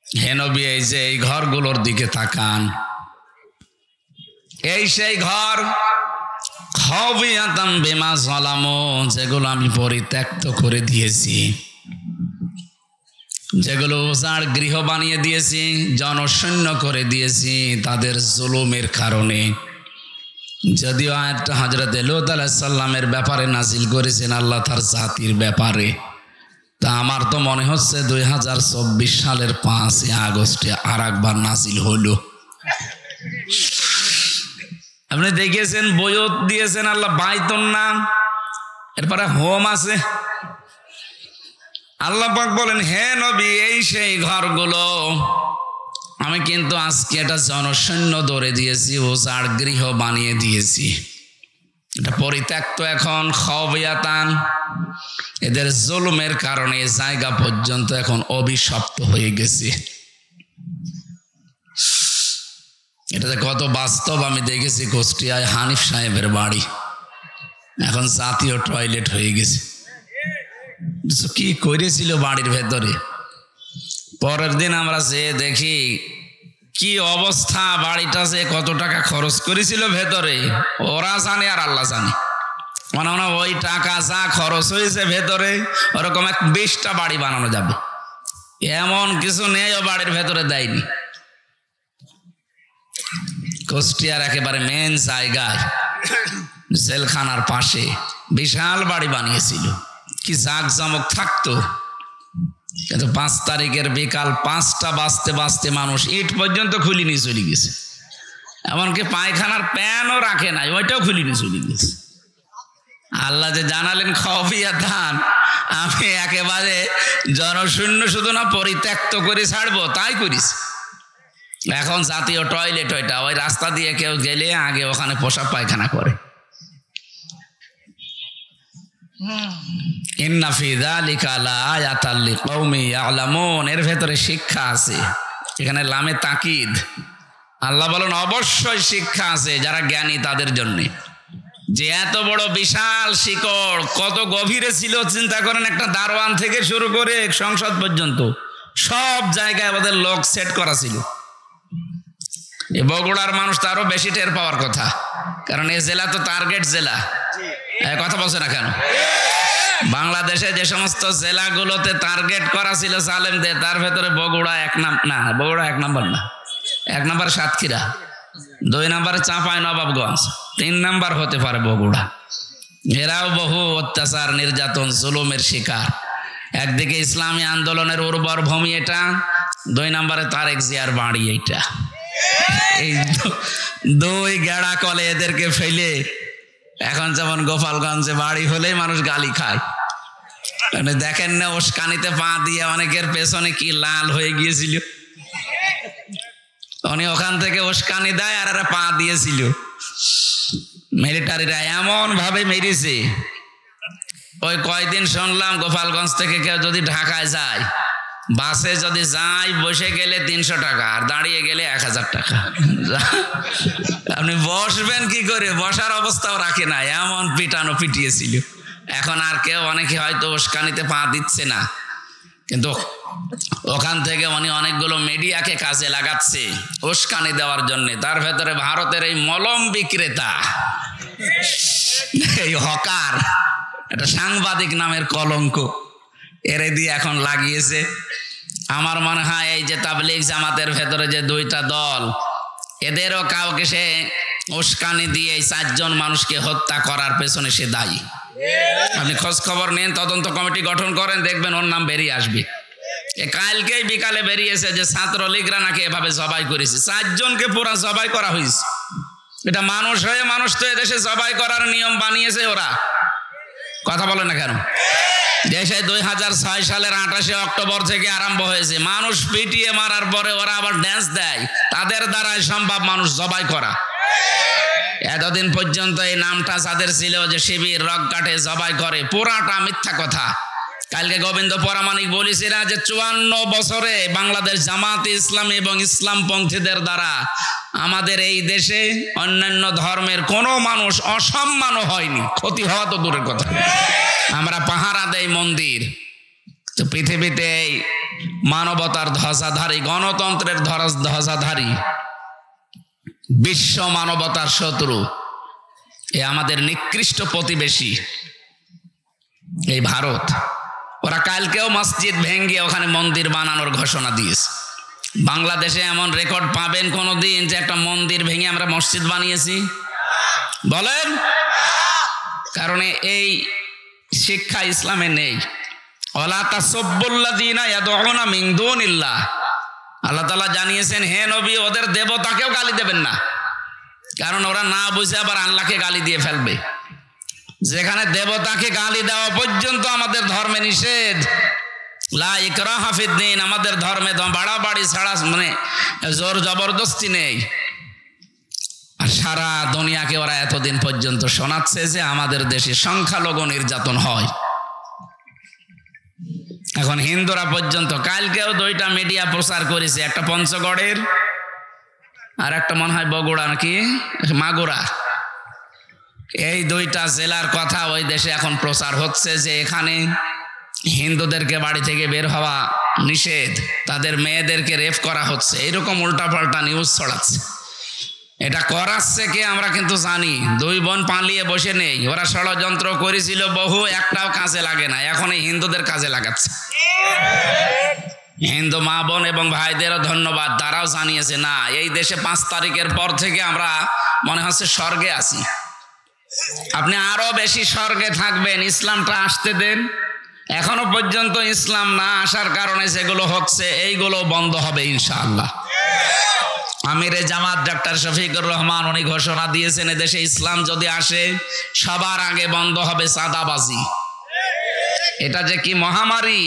হে নবী, এই যে এই ঘরগুলোর দিকে তাকান, এই সেই ঘর খাবিয়াতাম বিমা যালামু, যেগুলো আমি পরিত্যক্ত করে দিয়েছি, যেগুলো উজাড় গৃহ বানিয়ে দিয়েছি, জনশূন্য করে দিয়েছি তাদের জুলুমের কারণে। যদিও আয়াতটা হযরত লূত আলাইহিস সালামের ব্যাপারে নাজিল করেছেন আল্লাহ তার জাতির ব্যাপারে, তা আমার তো মনে হচ্ছে 2024 সালের 5 আগস্টে আর একবার নাজিল হলো। আপনি দেখেছেন বয়ত দিয়েছেন আল্লাহ বাইতুন নাম, এরপরে হোম আছে। আল্লাহ পাক বলেন, হে নবী, এই সেই ঘরগুলো আমি কিন্তু আজকে এটা জনশূন্য ধরে দিয়েছি, উজাড় গৃহ বানিয়ে দিয়েছি, এটা পরিত্যক্ত। এখন খাবিয়াতান, এদের জুলুমের কারণে জায়গা পর্যন্ত এখন অভিশপ্ত হয়ে গেছে। এটাতে কত বাস্তব আমি দেখেছি। কুষ্টিয়ায় হানিফ সাহেবের বাড়ি এখন জাতীয় টয়লেট হয়ে গেছে। কি করেছিল বাড়ির ভেতরে, পরের দিন আমরা যেয়ে দেখি কি অবস্থা, বাড়িটা যে কত টাকা খরচ করেছিল ভেতরে ওরা জানে আর আল্লাহ জানে। মনে হয় ওই টাকা যা খরচ হয়েছে ভেতরে ওরকম 20টা বাড়ি বানানো যাবে, এমন কিছু নেই ও বাড়ির ভেতরে দেয়নি। কুষ্টিয়ার একেবারে মেন জায়গায় জেলখানার পাশে বিশাল বাড়ি বানিয়েছিল, কি জাঁকজমক থাকতো। কিন্তু 5 তারিখের বিকাল 5টা বাজতে বাজতে মানুষ ইট পর্যন্ত খুলে নিয়ে চলে গেছে, এমনকি পায়খানার প্যানও রাখে নাই, ওইটাও খুলে নিয়ে চলে গেছে। আল্লাহ যে জানালেন খাবিয়াতান, আমি একেবারে জনশূন্য শুধু না পরিত্যক্ত করে ছাড়বো, তাই করিস। এখন জাতীয় টয়লেট, ওইটা ওই রাস্তা দিয়ে কেউ গেলে আগে ওখানে পোশাক পায়খানা করে। ইন্না ফি যালিকা লাআয়াতাল লিকাউমি ইয়ালামুন, এর ভেতরে শিক্ষা আছে। এখানে লামে তাকিদ, আল্লাহ বলেন অবশ্যই শিক্ষা আছে যারা জ্ঞানী তাদের জন্য। যে এত বড় বিশাল শিকড় কত গভীরে ছিল চিন্তা করেন। একটা দারোয়ান থেকে শুরু করে সংসদ পর্যন্ত সব জায়গায় আমাদের লোক সেট করা ছিল। এই বগুড়ার মানুষ তো আরো বেশি টের পাওয়ার কথা, কারণ এই জেলা তো টার্গেট জেলা। কথা বলছে না কেন? বাংলাদেশে যে সমস্ত জেলাগুলোতে টার্গেট করা ছিল জালেমদের, তার ভেতরে বগুড়া বগুড়া 1 নম্বর না। 1 নম্বর সাতক্ষীরা, 2 নম্বরে চাঁপাইনবাবগঞ্জ, 3 নম্বর হতে পারে বগুড়া। এরাও বহু অত্যাচার, নির্যাতন, জুলুমের শিকার। একদিকে ইসলামী আন্দোলনের উর্বর ভূমি এটা, 2 নম্বরে তারেক জিয়ার বাড়ি এইটা। এই 2 গেড়া কলে এদেরকে ফেলে এখন যেমন গোপালগঞ্জে বাড়ি হলেই মানুষ গালি খায়। দেখেন না উস্কানিতে পা দিয়ে অনেকের পেছনে কি লাল হয়ে গিয়েছিল, উনি ওখান থেকে উস্কানি দেয় আর এরা পা দিয়েছিল। মিলিটারিরা এমন ভাবে মেরেছে, ওই কয়দিন শুনলাম গোপালগঞ্জ থেকে কেউ যদি ঢাকায় যায়, বাসে যদি যায় বসে গেলে 300 টাকা, আর দাঁড়িয়ে গেলে 1000 টাকা। আপনি বসবেন কি করে, বসার অবস্থাও রাখে না, এমন পিটানো পিটিয়েছিল। এখন আর কেউ, অনেকে হয়তো উস্কানিতে পা দিচ্ছে না, কিন্তু ওখান থেকে উনি অনেকগুলো মিডিয়াকে কাজে লাগাচ্ছে উস্কানি দেওয়ার জন্য। তার ভেতরে ভারতের এই মলম বিক্রেতা, এই হকার, একটা সাংবাদিক নামের কলঙ্ক এরে দিয়ে এখন লাগিয়েছে। আমার মনে হয় এই যে তাবলীগ জামাতের ভেতরে যে 2টা দল, এদেরও কাউকে সে উস্কানি দিয়ে 4 জন মানুষকে হত্যা করার পেছনে সে দায়ী। আপনি খোঁজ খবর নেন, তদন্ত কমিটি গঠন করেন, দেখবেন ওর নাম বেরিয়ে আসবে। কালকেই বিকালে বেরিয়েছে যে ছাত্রলীগরা নাকি এভাবে জবাই করেছে, 4 জনকে পুরা জবাই করা হয়েছে। এটা মানুষ হয়ে মানুষ তো এদেশে জবাই করার নিয়ম বানিয়েছে ওরা। কথা বলে না কেন? দেশে 2006 সালের 28শে অক্টোবর থেকে আরম্ভ হয়েছে। মানুষ পিটিয়ে মারার পরে ওরা আবার ড্যান্স দেয়, তাদের দ্বারাই সম্ভব মানুষ জবাই করা। এতদিন পর্যন্ত এই নামটা যাদের ছিল যে শিবির, রক কাটে, জবাই করে, পুরাটা মিথ্যা কথা। কালকে গোবিন্দ পরামানিক বলেছিল যে 54 বছরে বাংলাদেশ জামাতে ইসলামী এবং ইসলামপন্থীদের দ্বারা আমাদের এই দেশে অন্যান্য ধর্মের কোনো মানুষ অসম্মানও হয়নি, ক্ষতি হওয়া তো দূরের কথা। আমরা পাহারা দেই মন্দির। তো পৃথিবীতে মানবতার ধ্বজাধারী, গণতন্ত্রের ধ্বজাধারী, বিশ্ব মানবতার শত্রু এ আমাদের নিকৃষ্ট প্রতিবেশী এই ভারত। ওরা কালকেও মসজিদ ভেঙে ওখানে মন্দির বানানোর ঘোষণা দিয়েছে। বাংলাদেশে এমন রেকর্ড পাবেন কোনোদিন যে একটা মন্দির ভেঙে আমরা মসজিদ বানিয়েছি? বলেন। কারণ এই শিক্ষা ইসলামে নেই। ওয়ালা তাসাব্বুল্লাযীনা ইয়াদউনা মিন দুনিল্লাহ, আল্লাহ তাআলা জানিয়েছেন, হে নবী, ওদের দেবতাকেও গালি দেবেন না, কারণ ওরা না বুঝে আবার আল্লাহকে গালি দিয়ে ফেলবে। যেখানে দেবতাকে গালি দেওয়া পর্যন্ত আমাদের ধর্মে নিষেধ। লা ইকরাহা ফিদ্দীন, আমাদের ধর্মে বাড়াবাড়ি ছাড়া মানে জোর জবরদস্তি নেই। আর সারা দুনিয়াকে ওরা এতদিন পর্যন্ত শোনাচ্ছে যে আমাদের দেশে সংখ্যালঘু নির্যাতন হয়। এখন হিন্দুরা পর্যন্ত, কালকেও 2টা মিডিয়া প্রচার করেছে, একটা পঞ্চগড়ের আর একটা মনে হয় বগুড়া নাকি মাগুরা। এই 2টা জেলার কথা ওই দেশে এখন প্রচার হচ্ছে যে এখানে হিন্দুদেরকে বাড়ি থেকে বের হওয়া নিষেধ, তাদের মেয়েদেরকে রেপ করা হচ্ছে, এরকম উল্টাপাল্টা নিউজ ছড়াচ্ছে। এটা করাচ্ছে কে আমরা কিন্তু জানি। 2 বোন পালিয়ে বসে নেই, ওরা ষড়যন্ত্র করেছিল বহু, একটাও কাজে লাগে না, এখন এই হিন্দুদের কাজে লাগাচ্ছে। হিন্দু মা বোন এবং ভাইদেরও ধন্যবাদ, তারাও জানিয়েছে না, এই দেশে 5 তারিখের পর থেকে আমরা মনে হচ্ছে স্বর্গে আছি। আপনি আরো বেশি স্বর্গে থাকবেন, ইসলামটা আসতে দেন। এখনো পর্যন্ত ইসলাম না আসার কারণে যেগুলো হচ্ছে এইগুলো বন্ধ হবে ইনশাআল্লাহ। আমিরে জামাত ডক্টর শফিকুর রহমান উনি ঘোষণা দিয়েছেন, এদেশে ইসলাম যদি আসে সবার আগে বন্ধ হবে চাঁদাবাজি। এটা যে কি মহামারী,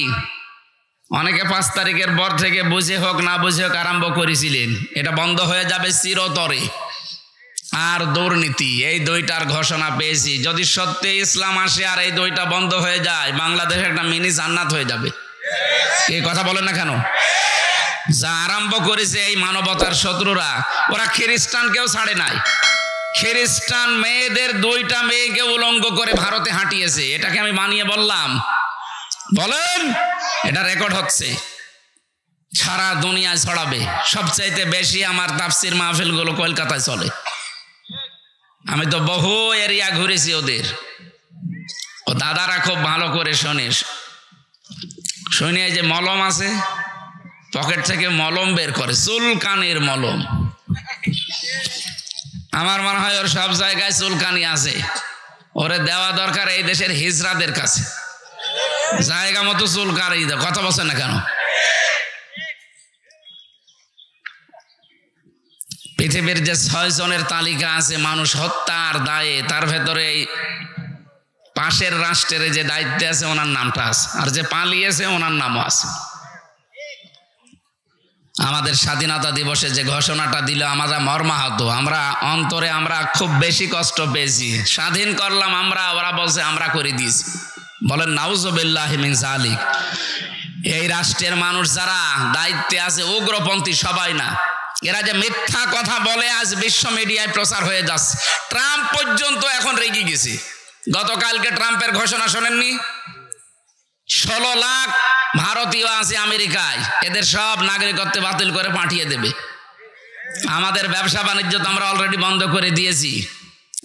অনেকে 5 তারিখের পর থেকে বুঝে হোক না বুঝে হোক আরম্ভ করেছিলেন, এটা বন্ধ হয়ে যাবে চিরতরে। আর দুর্নীতি, এই 2টার ঘোষণা পেয়েছি। যদি সত্যি ইসলাম আসে আর এই 2টা বন্ধ হয়ে যায়, বাংলাদেশ একটা মিনি জান্নাত হয়ে যাবে। এই কথা বলেন না কেন? যা আরম্ভ করেছে এই মানবতার শত্রুরা, ওরা খ্রিস্টানকেও ছাড়ে নাই। খ্রিস্টান মেয়েদের 2টা মেয়েকে উলঙ্গ করে ভারতে হাঁটিয়েছে। এটাকে আমি বানিয়ে বললাম? বলেন। এটা রেকর্ড হচ্ছে, সারা দুনিয়ায় ছড়াবে। সবচাইতে বেশি আমার তাফসির মাহফিলগুলো কলকাতায় চলে। আমি তো বহু এরিয়া ঘুরেছি ওদের। ও দাদারা খুব ভালো করে শোনিস, শুনে যে মলম আছে, পকেট থেকে মলম বের করে, চুলকানির মলম। আমার মনে হয় ওর সব জায়গায় চুলকানি আছে, ওরে দেওয়া দরকার এই দেশের হিজড়াদের কাছে, জায়গা মতো চুলকানি দাও। কথা বলছেন না কেন? পৃথিবীর যে 6 জনের তালিকা আছে মানুষ হত্যার দায়ে, তার ভেতরে পাশের রাষ্ট্রের যে দায়িত্বে আছে ওনার নামটা আছে, আর যে পালিয়েছে ওনার নামও আছে। আমাদের স্বাধীনতা দিবসে যে ঘোষণাটা দিল আমরা মর্মাহত, আমরা অন্তরে আমরা খুব বেশি কষ্ট পেয়েছি। স্বাধীন করলাম আমরা, ওরা বলছে আমরা করে দিয়েছি। বলেন নাউজুবিল্লাহি মিন যালিক। এই রাষ্ট্রের মানুষ যারা দায়িত্বে আছে উগ্রপন্থী সবাই না, এরা যে মিথ্যা কথা বলে আজ বিশ্ব মিডিয়ায় প্রচার হয়ে যাচ্ছে। ট্রাম্প পর্যন্ত এখন রেগে গেছে। গতকালকে ট্রাম্পের ঘোষণা শোনেননি? 16 লাখ ভারতীয় আছে আমেরিকায়, এদের সব নাগরিকত্ব বাতিল করে পাঠিয়ে দেবে। আমাদের ব্যবসা বাণিজ্য তো আমরা অলরেডি বন্ধ করে দিয়েছি,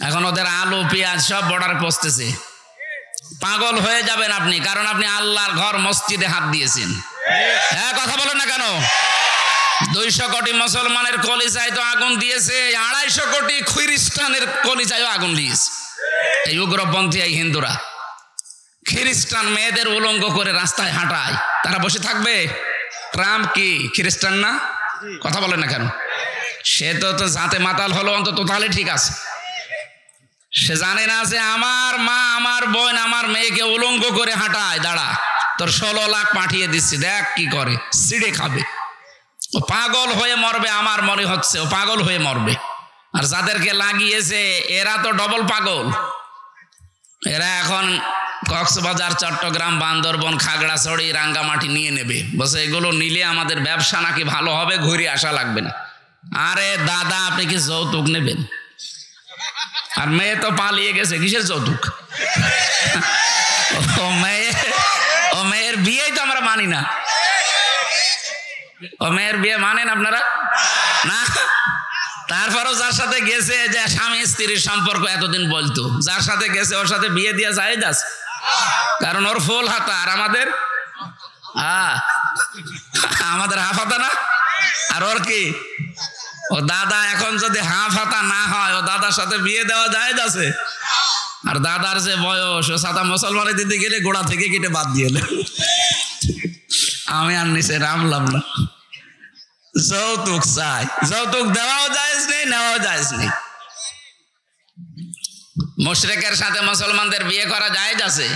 এখন ওদের আলু পেঁয়াজ সব বর্ডারে পৌঁছতেছে। পাগল হয়ে যাবেন আপনি, কারণ আপনি আল্লাহর ঘর মসজিদে হাত দিয়েছেন। হ্যাঁ, কথা বলেন না কেন? 200 কোটি মুসলমানের কলিজায় তো আগুন দিয়েছে, 250 কোটি খ্রিস্টানের কলিজায়ও আগুন দিয়েছে এই উগ্রপন্থী এই হিন্দুরা। খ্রিস্টান মেয়েদের উলঙ্গ করে রাস্তায় হাঁটায়, তারা বসে থাকবে? ট্রাম্প কি খ্রিস্টান না? কথা বলেন না কেন? সে তো জাতে মাতাল হলো, অন্তত তাহলে ঠিক আছে। সে জানে না যে আমার মা, আমার বোন, আমার মেয়েকে উলঙ্গ করে হাঁটায়, দাঁড়া তোর 16 লাখ পাঠিয়ে দিচ্ছি, দেখ কি করে, সিঁড়ে খাবে। ও পাগল হয়ে মরবে, আমার মনে হচ্ছে ও পাগল হয়ে মরবে। আর যাদেরকে লাগিয়েছে এরা তো ডবল পাগল। এরা এখন কক্সবাজার, চট্টগ্রাম, বান্দরবন, খাগড়াছড়ি, রাঙ্গামাটি নিয়ে নেবে। বলছে এগুলো নিলে আমাদের ব্যবসা নাকি ভালো হবে, ঘুরে আসা লাগবে না। আরে দাদা, আপনি কি যৌতুক নেবেন? আর মেয়ে তো পালিয়ে গেছে, কিসের যৌতুক? ও মেয়ের বিয়েই তো আমরা মানি না। ও মেয়ের বিয়ে মানেন আপনারা না? তারপরও যার সাথে গেছে, যে স্বামী স্ত্রীর সম্পর্ক এতদিন বলতো, যার সাথে গেছে ওর সাথে বিয়ে দিয়ে জায়েজ আছে, কারণ ওর ফুল হাতা আর আমাদের আমাদের হাফ হাতা না। আর ওর কি, ও দাদা এখন যদি হাফ হাতা না হয়, ও দাদার সাথে বিয়ে দেওয়া জায়েজ আছে। আর দাদার যে বয়স, ও সাদা মুসলমানের দিতে গেলে গোড়া থেকে কেটে বাদ দিয়ে এলো। আমি আর নিচে নামলাম না। যৌতুক চাই, যৌতুক দেওয়াও জায়েজ নেই, নেওয়াও জায়েজ নেই। মুশরিকের সাথে মুসলমানদের বিয়ে করা জায়েজ আছে,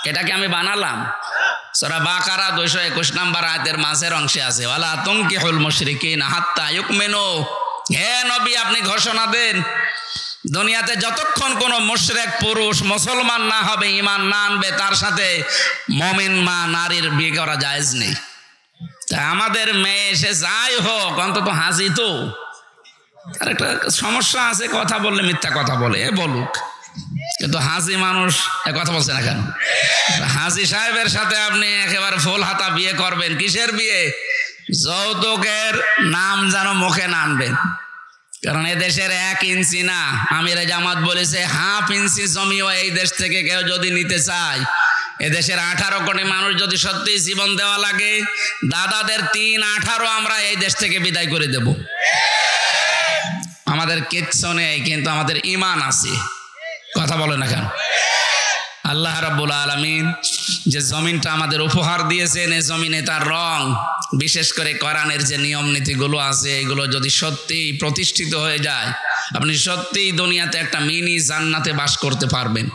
এটাকে আমি বানালাম। সূরা বাকারা 221 নম্বর আয়াতের মাঝের অংশে আছে, ওয়ালা তুনকিহুল মুশরিকিনা হাত্তা ইউমিনু। হে নবী, আপনি ঘোষণা দেন, দুনিয়াতে যতক্ষণ কোন মুশরিক পুরুষ মুসলমান না হবে, ঈমান না আনবে, তার সাথে মুমিন মা নারীর বিয়ে করা জায়েজ নেই। তা আমাদের মেয়ে সে যাই হোক, অন্তত হাজি তো। আর একটা সমস্যা আছে, কথা বললে মিথ্যা কথা বলে, বলুক, কিন্তু হাজি মানুষ কথা বলছে না কেন? হাজি সাহেবের সাথে আপনি একেবারে ফুল হাতা বিয়ে করবেন, কিসের বিয়ে? যৌতুকের নাম যেন মুখে না আনবেন, কারণ এদেশের 1 ইঞ্চি না, আমিরে জামাত বলেছে হাফ ইঞ্চি জমিও এই দেশ থেকে কেউ যদি নিতে চায়, এদেশের 18 কোটি মানুষ যদি সত্যি জীবন দেওয়া লাগে, দাদাদের 3-18 আমরা এই দেশ থেকে বিদায় করে দেব। আমাদের কিচ্ছু নেই, কিন্তু আমাদের ঈমান আছে। কথা বলে না কেন? আল্লাহ রাব্বুল আলামিন যে জমিনটা আমাদের উপহার দিয়েছেন, এই জমিনে তার রং, বিশেষ করে কোরআনের যে নিয়ম নীতিগুলো আছে, এগুলো যদি সত্যি প্রতিষ্ঠিত হয়ে যায়, আপনি সত্যিই দুনিয়াতে একটা মিনি জান্নাতে বাস করতে পারবেন।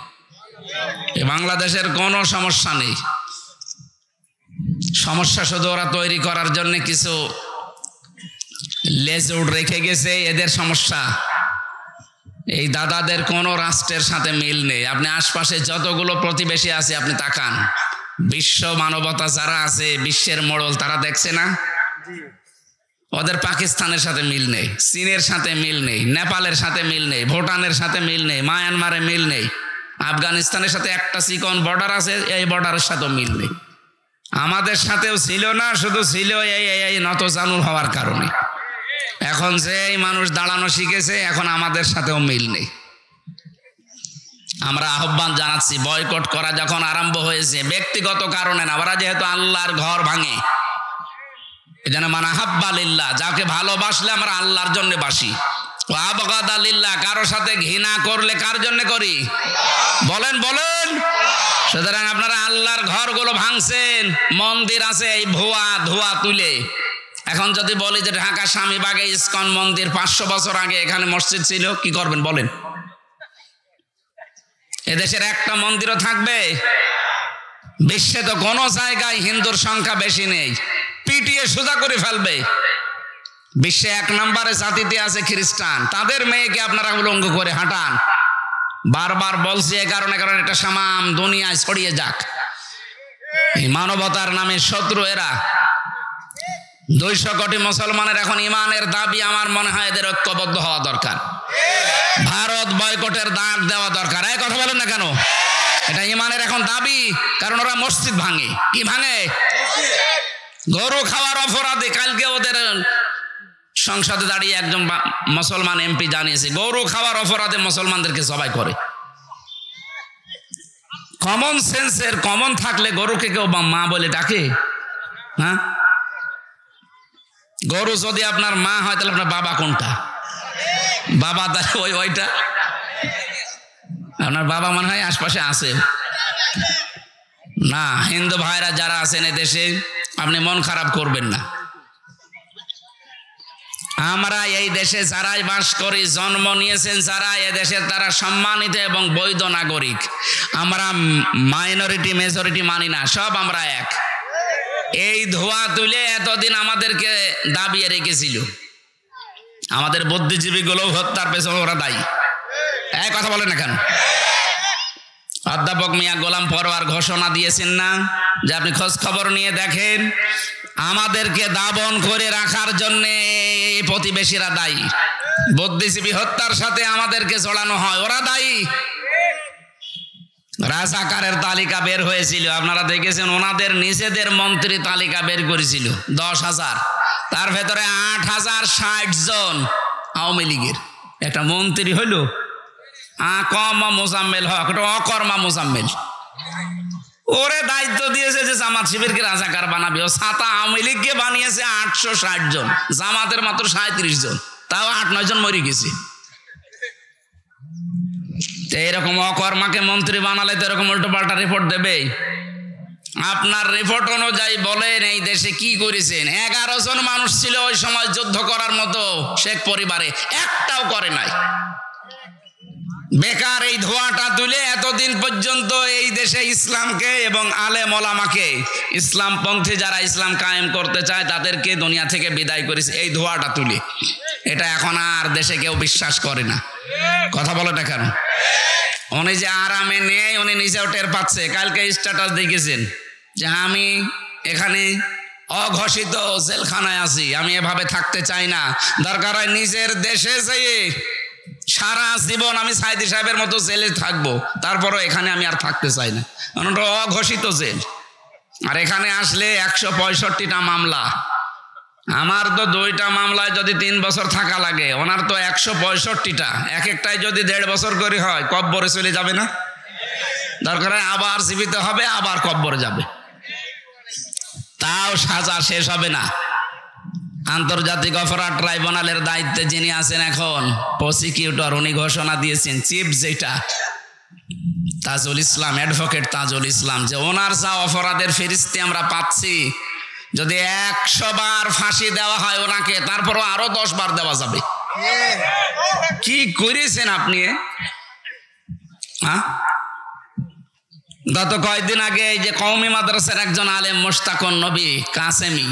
এই বাংলাদেশের কোনো সমস্যা নেই, সমস্যা শুধু ওরা তৈরি করার জন্য কিছু লেজুড় রেখে গেছে, এদের সমস্যা। এই দাদাদের কোনো রাষ্ট্রের সাথে মিল নেই। আপনি আশপাশে যতগুলো প্রতিবেশী আছে আপনি তাকান, বিশ্ব মানবতা যারা আছে, বিশ্বের মোড়ল, তারা দেখছে না? ওদের পাকিস্তানের সাথে মিল নেই, চীনের সাথে মিল নেই, নেপালের সাথে মিল নেই, ভুটানের সাথে মিল নেই, মায়ানমারে মিল নেই, আফগানিস্তানের সাথে একটা চিকন বর্ডার আছে, এই বর্ডারের সাথেও মিল নেই। আমাদের সাথেও ছিল না, শুধু ছিল এই নতজানু হওয়ার কারণে। এখন যে এই মানুষ দাঁড়ানো শিখেছে, এখন আমাদের সাথেও মিল নেই। আমরা আহ্বান জানাচ্ছি, বয়কট করা যখন আরম্ভ হয়েছে, ব্যক্তিগত কারণে না, ওরা যেহেতু আল্লাহর ঘর ভাঙে, এজন্য মান আহাব্বা লিল্লাহ, যাকে ভালোবাসলে আমরা আল্লাহর জন্য বাসি, ও আবগাদা লিল্লাহ, কারোর সাথে ঘৃণা করলে কার জন্য করি? বলেন বলেন। সুতরাং আপনারা আল্লাহর ঘরগুলো ভাঙছেন, মন্দির আছে এই ভুয়া ধোয়া তুলে। এখন যদি বলি যে ঢাকা স্বামীবাগে ইসকন মন্দির, 500 বছর আগে এখানে মসজিদ ছিল, কি করবেন বলেন? এদেশের একটা মন্দিরও থাকবে? বিশ্বে তো কোনো জায়গায় হিন্দুর সংখ্যা বেশি নেই, পিটিয়ে সোজা করে ফেলবে। বিশ্বে 1 নম্বরে জাতিতে আছে খ্রিস্টান, তাদের মেয়েকে আপনারা উলঙ্গ করে হাঁটান। বারবার বলছি এ কারণে, কারণ এটা সামাম দুনিয়ায় ছড়িয়ে যাক। এই মানবতার নামে শত্রু এরা। 200 কোটি মুসলমানের এখন ইমানের দাবি, আমার মনে হয় এদের ঐক্যবদ্ধ হওয়া দরকার। ভারত বয়কটের ডাক দেওয়া দরকার। এই কথা বলেন না কেন? এটা ইমানের এখন দাবি, কারণ ওরা মসজিদ ভাঙে। কি ভাঙে? গরু খাওয়ার অপরাধে। কালকে ওদের সংসদে দাঁড়িয়ে একজন মুসলমান এমপি জানিয়েছে, গরু খাওয়ার অপরাধে মুসলমানদেরকে জবাই করে। কমন সেন্সের কমন থাকলে গরুকে কেউ মা বলে ডাকে? হ্যাঁ, গরু যদি আপনার মা হয়, তাহলে আপনার বাবা কোনটা? বাবা তাহলে ওইটা। আপনার বাবা মনে হয় আশপাশে আছে না। হিন্দু ভাইরা যারা আছেন এদেশে, আপনি মন খারাপ করবেন না। আমরা এই দেশে যারাই বাস করি, জন্ম নিয়েছেন যারা, এদেশের তারা সম্মানিত এবং বৈধ নাগরিক। আমরা মাইনরিটি মেজরিটি মানি না, সব আমরা এক। এই ধোয়া তুলে এতদিন আমাদেরকে দাবিয়ে রেখেছিল। আমাদের বুদ্ধিজীবীগুলো হত্যার পেছনে ওরা দায়ী। এই কথা বলেন না কেন? অধ্যাপক মিয়া গোলাম পরোয়ার ঘোষণা দিয়েছেন না যে আপনি খোঁজ খবর নিয়ে দেখেন, আমাদেরকে দাবন করে রাখার জন্য প্রতিবেশীরা দায়ী। বুদ্ধিজীবী হত্যার সাথে আমাদেরকে জড়ানো হয়, ওরা দায়ী। রাজাকারের তালিকা বের হয়েছিল, আপনারা দেখেছেন। ওনাদের নিজেদের মন্ত্রী তালিকা বের করেছিল 10,000, তার ভেতরে 8,060 জন আওয়ামী লীগের। একটা মন্ত্রী হইল আকমা মোজাম্মেল হক, একটা অকর্মা মোজাম্মেল। ওরে দায়িত্ব দিয়েছে যে জামাত শিবিরকে রাজাকার বানাবে। ও ছাতা আওয়ামী লীগকে বানিয়েছে 860 জন, জামাতের মাত্র 37 জন, তাও 8-9 জন মরে গেছে। এইরকম অকর্মাকে মন্ত্রী বানালে তো এরকম উল্টো পাল্টা রিপোর্ট দেবে। আপনার রিপোর্ট অনুযায়ী বলেন এই দেশে কি করেছেন? 11 জন মানুষ ছিল ওই সময় যুদ্ধ করার মতো শেখ পরিবারে, একটাও করে নাই। বেকার এই ধোঁয়াটা তুলে এতদিন পর্যন্ত এই দেশে ইসলামকে এবং আলেম ওলামাকে, ইসলামপন্থী যারা ইসলাম কায়েম করতে চায় তাদেরকে দুনিয়া থেকে বিদায় করেছে এই ধোঁয়াটা তুলে। এটা এখন আর দেশে কেউ বিশ্বাস করে না। কথা বলো না কেন? উনি যে আরামে নেই উনি নিজেও টের পাচ্ছে। কালকে স্ট্যাটাস দেখেছেন যে আমি এখানে অঘোষিত জেলখানায় আছি, আমি এভাবে থাকতে চাই না। দরকার হয় নিজের দেশে যেয়ে সারা জীবন আমি সাইদি সাহেবের মতো জেলে থাকবো, তারপরও এখানে আমি আর থাকতে চাই না। ওটা অঘোষিত জেল। আর এখানে আসলে 165টা মামলা। আমার তো 2টা মামলায় যদি 3 বছর থাকা লাগে, ওনার তো 165টা, এক একটাই যদি 1.5 বছর করে হয়, কব্বরে চলে যাবে না? দরকার আবার জীবিত হবে, আবার কব্বরে যাবে, তাও সাজা শেষ হবে না। আন্তর্জাতিক অপরাধ ট্রাইব্যুনালের দায়িত্বে যিনি আছেন এখন প্রসিকিউটর, উনি ঘোষণা দিয়েছেন, চিফ যেটা তাজুল ইসলাম, অ্যাডভোকেট তাজুল ইসলাম, যে ওনার যা অপরাধের ফেরিস্তি আমরা পাচ্ছি, যদি 100 বার ফাঁসি দেওয়া হয় ওনাকে, তারপরও আরো 10 বার দেওয়া যাবে। কি করেছেন আপনি? গত কয়েকদিন আগে এই যে কওমি মাদ্রাসার একজন আলেম মোশতাকুন নবী কাসেমি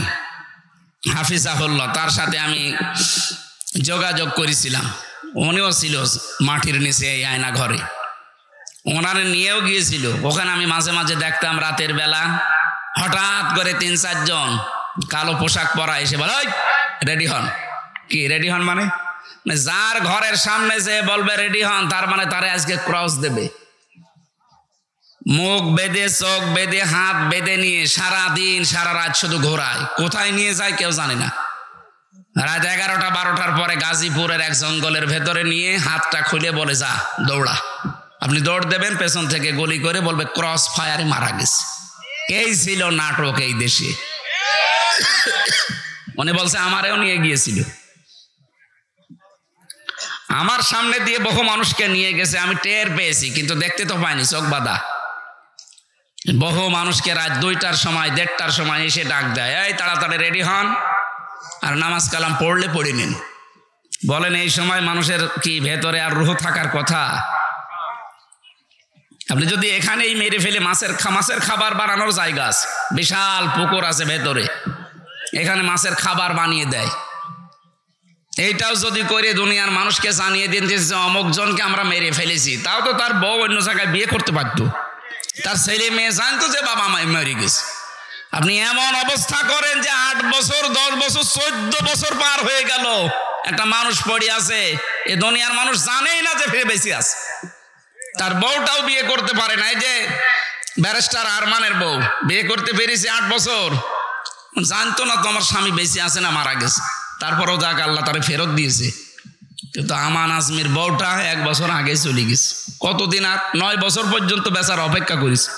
হাফিজাহুল্লাহ, তার সাথে আমি যোগাযোগ করেছিলাম। উনিও ছিল মাটির নিচে এই আয়না ঘরে, ওনারে নিয়েও গিয়েছিল। ওখানে আমি মাঝে মাঝে দেখতাম রাতের বেলা হঠাৎ করে 3-4 জন কালো পোশাক পরা এসে বলে, ওই রেডি হন। কি রেডি হন মানে? যার ঘরের সামনে যে বলবে রেডি হন, তার মানে তারে আজকে ক্রস দেবে। মুখ বেঁধে, চোখ বেঁধে, হাত বেঁধে নিয়ে সারা দিন সারা রাত শুধু ঘোরায়। কোথায় নিয়ে যায় কেউ জানে না। রাত 11টা-12টার পরে গাজীপুরের এক জঙ্গলের ভেতরে নিয়ে হাতটা খুলে বলে, যা দৌড়া। আপনি দৌড় দেবেন, পেছন থেকে গুলি করে বলবে ক্রস ফায়ারে মারা গেছে। এই ছিল নাটক এই দেশে। উনি বলছে আমারেও নিয়ে গিয়েছিল, আমার সামনে দিয়ে বহু মানুষকে নিয়ে গেছে, আমি টের পেয়েছি, কিন্তু দেখতে তো পাইনি, চোখ বাঁধা। বহু মানুষকে রাত 2টার সময় 1:30টার সময় এসে ডাক দেয়, এই তাড়াতাড়ি রেডি হন আর নামাজ কালাম পড়লে পড়ে নিন। বলেন এই সময় মানুষের কি ভেতরে আর রুহ থাকার কথা? আপনি যদি এখানেই মেরে ফেলে মাছের খাবার বানানোর জায়গা আছে, বিশাল পুকুর আছে ভেতরে, এখানে মাছের খাবার বানিয়ে দেয়। এইটাও যদি করে দুনিয়ার মানুষকে জানিয়ে দিন যে অমুক জনকে আমরা মেরে ফেলেছি, তাও তো তার বউ অন্য জায়গায় বিয়ে করতে পারতো, তার ছেলে মেয়ে জানতো যে বাবা মা মরে গেছে। আপনি এমন অবস্থা করেন যে 8 বছর 10 বছর 14 বছর পার হয়ে গেল, একটা মানুষ পড়ে আছে, এ দুনিয়ার মানুষ জানেই না যে ফিরে বেঁচে আছে। তার বউটাও বিয়ে করতে পারে না। এই যে ব্যারিস্টার আরমানের বউ বিয়ে করতে পেরেছে 8 বছর, জানতো না তোমার স্বামী বেঁচে আছে না মারা গেছে, তারপরও যাক আল্লাহ তারে ফেরত দিয়েছে। কিন্তু আমান আজমির বউটা 1 বছর আগে চলে গেছে। কতদিন? আর 9 বছর পর্যন্ত বেচার অপেক্ষা করেছে।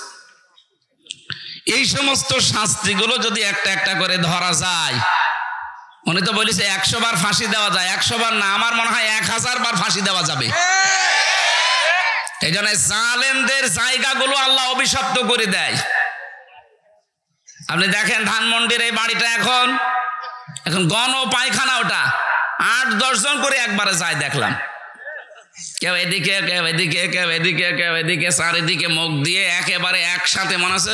এই সমস্ত শাস্তিগুলো যদি একটা একটা করে ধরা যায়, উনি তো বলেছে 100 বার ফাঁসি দেওয়া যায়। 100 বার না, আমার মনে হয় 1000 বার ফাঁসি দেওয়া যাবে। এই জন্য জালেমদের জায়গাগুলো আল্লাহ অভিশপ্ত করে দেয়। আপনি দেখেন ধানমন্ডির এই বাড়িটা এখন গণ পায়খানা, ওটা 8-10 জন করে একবারে যায় দেখলাম। কেউ এদিকে, কেউ এদিকে, কেউ এদিকে, কেউ এদিকে, চারিদিকে মুখ দিয়ে একেবারে একসাথে মনে আছে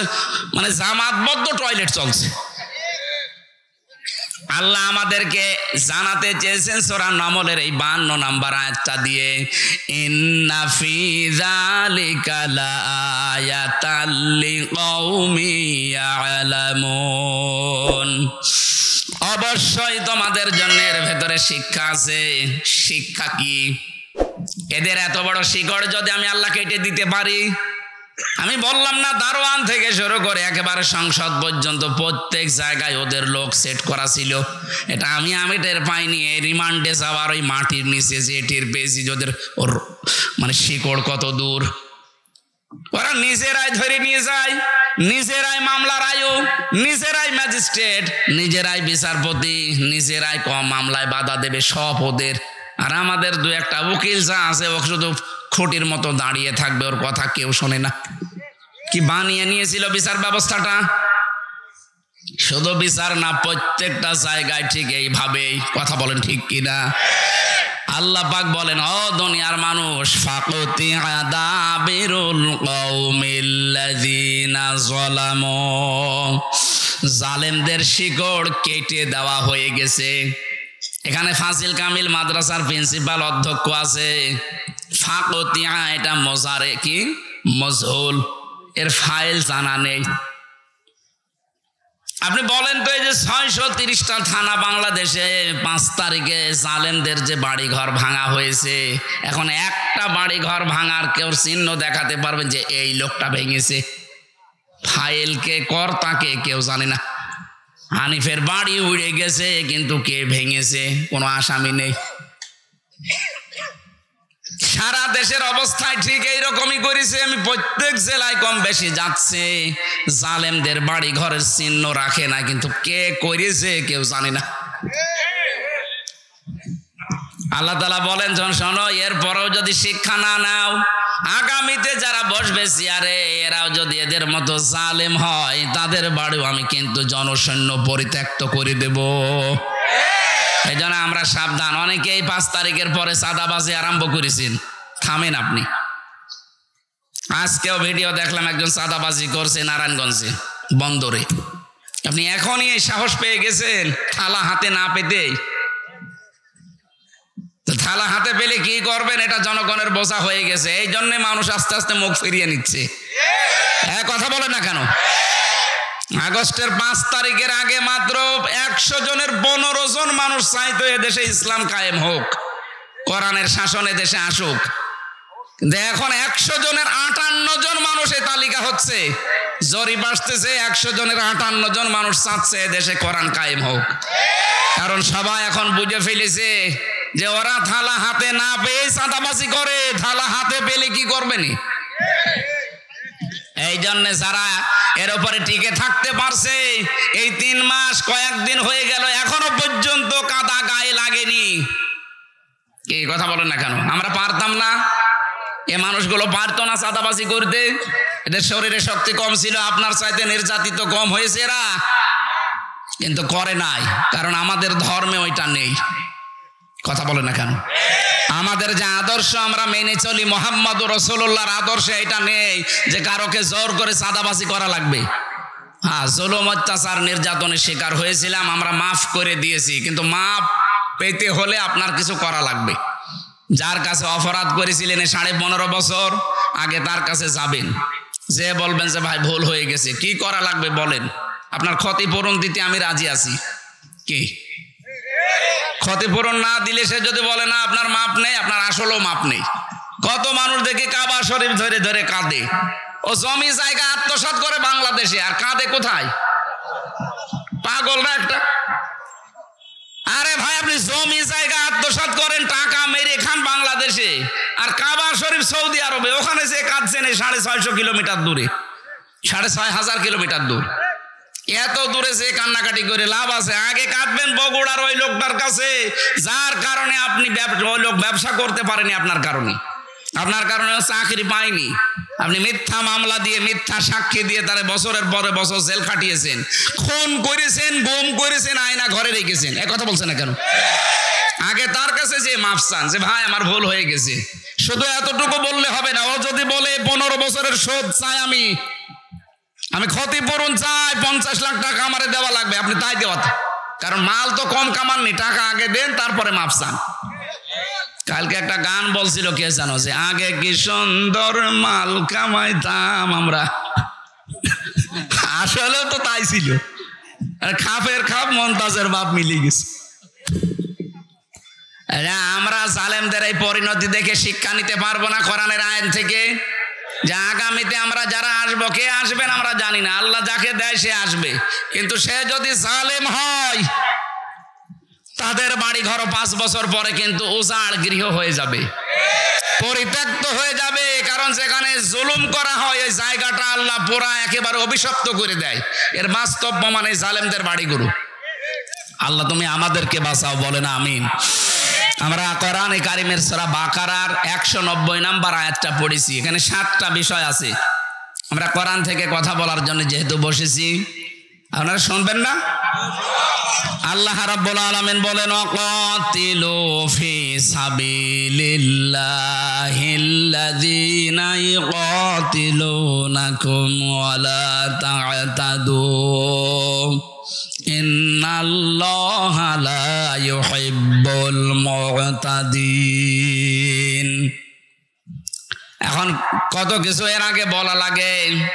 মানে জামাতবদ্ধ টয়লেট চলছে। আল্লাহ আমাদেরকে জানাতে চেয়েছেন সূরা নামলের এই 52 নম্বর আয়াতটা দিয়ে, ইন্না ফি যালিকা লাআয়াতাল লিকাউমি ইয়ালামুন। অবশ্যই তোমাদের জন্য এর ভেতরে শিক্ষা আছে। শিক্ষা কি? এদের এত বড় শিকড় যদি আমি আল্লাহ কেটে দিতে পারি, আমি বললাম না, দারোয়ান থেকে শুরু করে একেবারে সংসদ পর্যন্ত প্রত্যেক জায়গায় ওদের লোক সেট করা ছিল। এটা আমি টের পাইনি। রিমান্ডে যাওয়ার ওই মাটির নিচে যে টের পেয়েছি ওদের ওর মানে শিকড় কত দূর। ওরা নিজেরাই ধরে নিয়ে যায়, নিজেরাই মামলার আয়ু, নিজেরাই ম্যাজিস্ট্রেট, নিজেরাই বিচারপতি, নিজেরাই কম মামলায় বাধা দেবে, সব ওদের। আর আমাদের দু একটা উকিল যা আছে ও শুধু খুঁটির মতো দাঁড়িয়ে থাকবে, ওর কথা কেউ শোনে না। কি বানিয়ে নিয়েছিল বিচার ব্যবস্থাটা? শুধু বিচার না, প্রত্যেকটা জায়গায় ঠিক এইভাবেই। কথা বলেন ঠিক কিনা? আল্লাহ পাক বলেন, ও দুনিয়ার মানুষ, ফাকুতিয়া দাবিরুল কওমিল্লাযিনা যালামু, জালেমদের শিকড় কেটে দেওয়া হয়ে গেছে। এখানে ফাজিল কামিল মাদ্রাসার প্রিন্সিপাল অধ্যক্ষ আছে। ফাকুতিয়া এটা মোজারে কি মজহুল, এর ফাইল জানা নেই। আপনি বলেন তো, এই যে 630টা থানা বাংলাদেশে 5 তারিখে জালেমদের যে বাড়ি ঘর ভাঙা হয়েছে, এখন একটা বাড়ি ঘর ভাঙার কেউ চিহ্ন দেখাতে পারবেন যে এই লোকটা ভেঙেছে? ফাইল কে কর্তাকে কেউ জানে না। হানিফের বাড়ি উড়ে গেছে, কিন্তু কে ভেঙেছে কোনো আসামি নেই। সারা দেশের অবস্থায় ঠিক এইরকমই করেছে। আমি প্রত্যেক জেলায় কম বেশি যাচ্ছে, জালেমদের বাড়ি ঘরের চিহ্ন রাখে না, কিন্তু কে করেছে কেউ জানে না। আল্লাহ তাআলা বলেন, যখন শোনো, এরপরেও যদি শিক্ষা না নাও, আগামীতে যারা বসবে চেয়ারে এরাও যদি এদের মতো জালেম হয়, তাদের বাড়িও আমি কিন্তু জনসৈন্য পরিত্যক্ত করে দেব। এই জন্য আমরা সাবধান। অনেকেই 5 তারিখের পরে চাঁদাবাজি আরম্ভ করেছেন, থামেন আপনি। আজকেও ভিডিও দেখলাম, একজন চাঁদাবাজি করছে নারায়ণগঞ্জে বন্দরে। আপনি এখনই এই সাহস পেয়ে গেছেন থালা হাতে না পেতে? থালা হাতে পেলে কি করবেন, এটা জনগণের বোঝা হয়ে গেছে। এই জন্য মানুষ আস্তে আস্তে মুখ ফিরিয়ে নিচ্ছে। কথা বলে না কেন? আগস্টের 5 তারিখের আগে মাত্র 100 জনের 15 জন মানুষ চাইতো এদেশে ইসলাম কায়েম হোক, কোরআনের শাসনে দেশে আসুক। কিন্তু এখন 100 জনের 58 জন মানুষের তালিকা হচ্ছে। জরিপ আসতেছে, 100 জনের 58 জন মানুষ চাচ্ছে দেশে কোরআন কায়েম হোক। কারণ সবাই এখন বুঝে ফেলেছে যে ওরা থালা হাতে না পেয়ে চাঁদাবাজি করে, থালা হাতে পেলে কি করবেনি। এই জন্য যারা এর উপরে টিকে থাকতে পারছে, এই 3 মাস কয়েকদিন হয়ে গেল, এখনো পর্যন্ত কাদা গায়ে লাগেনি। এই কথা বলেন না কেন? আমরা পারতাম না? এ মানুষগুলো পারতো না চাঁদাবাজি করতে? এদের শরীরে শক্তি কম ছিল, আপনার চাইতে নির্যাতিত কম হয়েছে এরা, কিন্তু করে নাই। কারণ আমাদের ধর্মে ওইটা নেই। কথা বলে না কেন? আমাদের যে আদর্শ আমরা মেনে চলি, মুহাম্মদুর রাসূলুল্লাহর আদর্শে এটা নেই যে কারোকে জোর করে চাঁদাবাজি করা লাগবে। হ্যাঁ, জুলুম অত্যাচার নির্যাতনের শিকার হয়েছিলাম, আমরা মাফ করে দিয়েছি, কিন্তু মাফ পেতে হলে আপনার কিছু করা লাগবে। যার কাছে অপরাধ করেছিলেন 15.5 বছর আগে, তার কাছে যাবেন, যে বলবেন যে ভাই ভুল হয়ে গেছে, কি করা লাগবে বলেন, আপনার ক্ষতিপূরণ দিতে আমি রাজি আছি। কি ক্ষতিপূরণ না দিলে সে যদি বলে না আপনার মাপ নেই, আপনার আসলেও মাপ নেই। কত মানুষ দেখি কাবা শরীফ ধরে ধরে কাঁদে। ও জমি জায়গা আত্মসাৎ করে বাংলাদেশে, আর কাঁদে কোথায়? পাগল না একটা? আরে ভাই, আপনি জমি জায়গা আত্মসাৎ করেন, টাকা মেরে খান বাংলাদেশে, আর কাবা শরীফ সৌদি আরবে, ওখানে যে কাঁদছেন 650 কিলোমিটার দূরে, 6500 কিলোমিটার দূর। এত দূরে যে কান্নাকাটি করে লাভ আছে? আগে কাঁদবেন বগুড়ার ওই লোকটার কাছে, যার কারণে আপনি ওই লোক ব্যবসা করতে পারেনি। আপনার কারণে চাকরি পায়নি। আপনি মিথ্যা মামলা দিয়ে, মিথ্যা সাক্ষী দিয়ে তারে বছরের পরে বছর জেল খাটিয়েছেন, খুন করেছেন, গুম করেছেন, আয়না ঘরে রেখেছেন। এ কথা বলছেন না কেন? আগে তার কাছে যে মাফ চান, যে ভাই আমার ভুল হয়ে গেছে। শুধু এতটুকু বললে হবে না। ও যদি বলে 15 বছরের শোধ চাই, আমি ক্ষতিপূরণ চাই, 50 লাখ টাকা আমারে দেওয়া লাগবে, আপনি তাই দেওয়া। কারণ মাল তো কম কামাননি, টাকা আগে দেন, তারপরে মাফ চান। কালকে একটা গান বলছিল, কে জানো, যে আগে কি সুন্দর মাল কামাইতাম আমরা। আসলেও তো তাই ছিল। আর খাপের খাপ মমতাজের বাপ মিলে গেছে। আমরা জালেমদের এই পরিণতি দেখে শিক্ষা নিতে পারবো না কোরআনের আইন থেকে? যে আগামীতে আমরা যারা আসবো, কে আসবেন আমরা জানি না, আল্লাহ যাকে দেয় সে আসবে। কিন্তু সে যদি জালেম হয়, তাদের বাড়ি ঘর 5 বছর পরে কিন্তু উজাড় গৃহ হয়ে যাবে, পরিত্যক্ত হয়ে যাবে। কারণ যেখানে জুলুম করা হয় ওই জায়গাটা আল্লাহ পুরা একেবারে অভিশপ্ত করে দেয়। এর বাস্তব প্রমাণ এই জালেমদের বাড়িগুলো। আল্লাহ তুমি আমাদেরকে বাঁচাও, বলেন আমিন। আমরা কোরআনে কারিমের সূরা বাকারার 190 নম্বর আয়াতটা পড়েছি। এখানে 7টা বিষয় আছে। আমরা কোরআন থেকে কথা বলার জন্য যেহেতু বসেছি, আপনারা শুনবেন না? আল্লাহ রাব্বুল আলামিন বলেন, ওয়াকাতিলু ফি সাবিলিল্লাহিল্লাযীনা ইউকাতিলুনাকুম ওয়ালা তা'তাদু ইন্নাল্লাহা লা ইউহিব্বুল মু'তাদিন। এখন কত কিছু এর আগে বলা লাগে,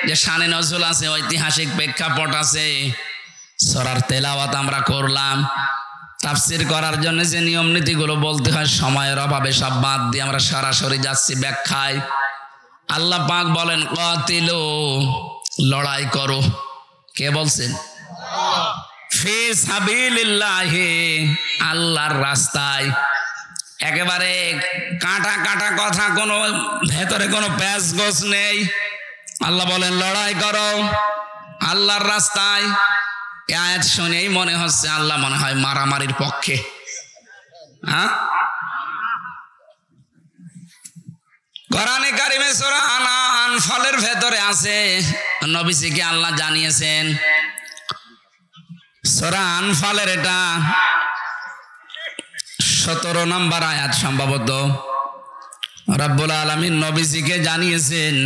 যে শানে নজরুল আছে, ঐতিহাসিক প্রেক্ষাপট আছে। সূরার তেলাওয়াত আমরা করলাম, তাফসীর করার জন্য যে নিয়ম নীতিগুলো বলতে হয় সময়ের অভাবে সব বাদ দিয়ে আমরা সরাসরি যাচ্ছি ব্যাখ্যায়। আল্লাহ পাক বলেন কাতিলু, লড়াই করো। কে বলছেন? ফি সাবিলিল্লাহি, আল্লাহর রাস্তায়। একেবারে কাটা কাটা কথা, কোনো ভেতরে কোনো প্যাঁচ গোছ নেই। আল্লাহ বলেন লড়াই করো আল্লাহর রাস্তায়। এই আয়াত শুনেই মনে হচ্ছে আল্লাহ মনে হয় মারামারির পক্ষে। হ্যাঁ, কোরআনে কারিমে সূরা আনফালের ভেতরে আছে, নবীজিকে আল্লাহ জানিয়েছেন। সূরা আনফালের এটা 17 নম্বর আয়াত সম্ভবত। রব্বুল আলামিন নবীজিকে জানিয়েছেন,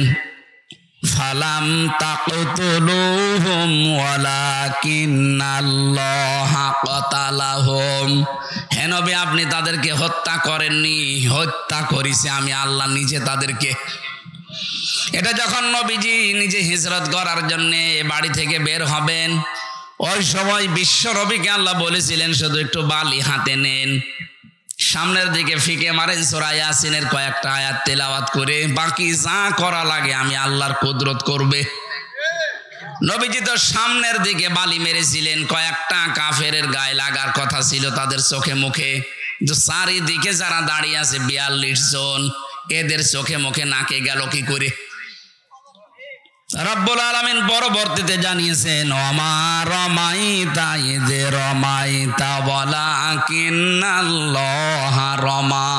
ফালাম তাকতুলুহুম ওয়ালাকিন্নাল্লাহা কাতালাহুম। হে নবী, আপনি তাদেরকে হত্যা করেননি, হত্যা করেছি আমি আল্লাহ নিজে তাদেরকে। এটা যখন নবীজি নিজে হিজরত করার জন্য বাড়ি থেকে বের হবেন, ওই সময় বিশ্ব নবীকে আল্লাহ বলেছিলেন শুধু একটু বালি হাতে নেন, সামনের দিকে ফিকে মারেন, সূরা ইয়াসিনের কয়েকটা আয়াত তেলাওয়াত করে বাকি যা করা লাগে আমি আল্লাহর কুদরত করবে। নবীজি তো সামনের দিকে বালি মেরেছিলেন, কয়েকটা কাফেরের গায়ে লাগার কথা ছিল তাদের চোখে মুখে। চারিদিকে যারা দাঁড়িয়ে আছে 42 জন, এদের চোখে মুখে নাকে গেল কি করে? রব্বুল আলামিন পরবর্তীতে জানিয়েছেন, ওমা রমাইতা ইয রমাইতা ওয়ালাকিন্নাল্লাহা রমা।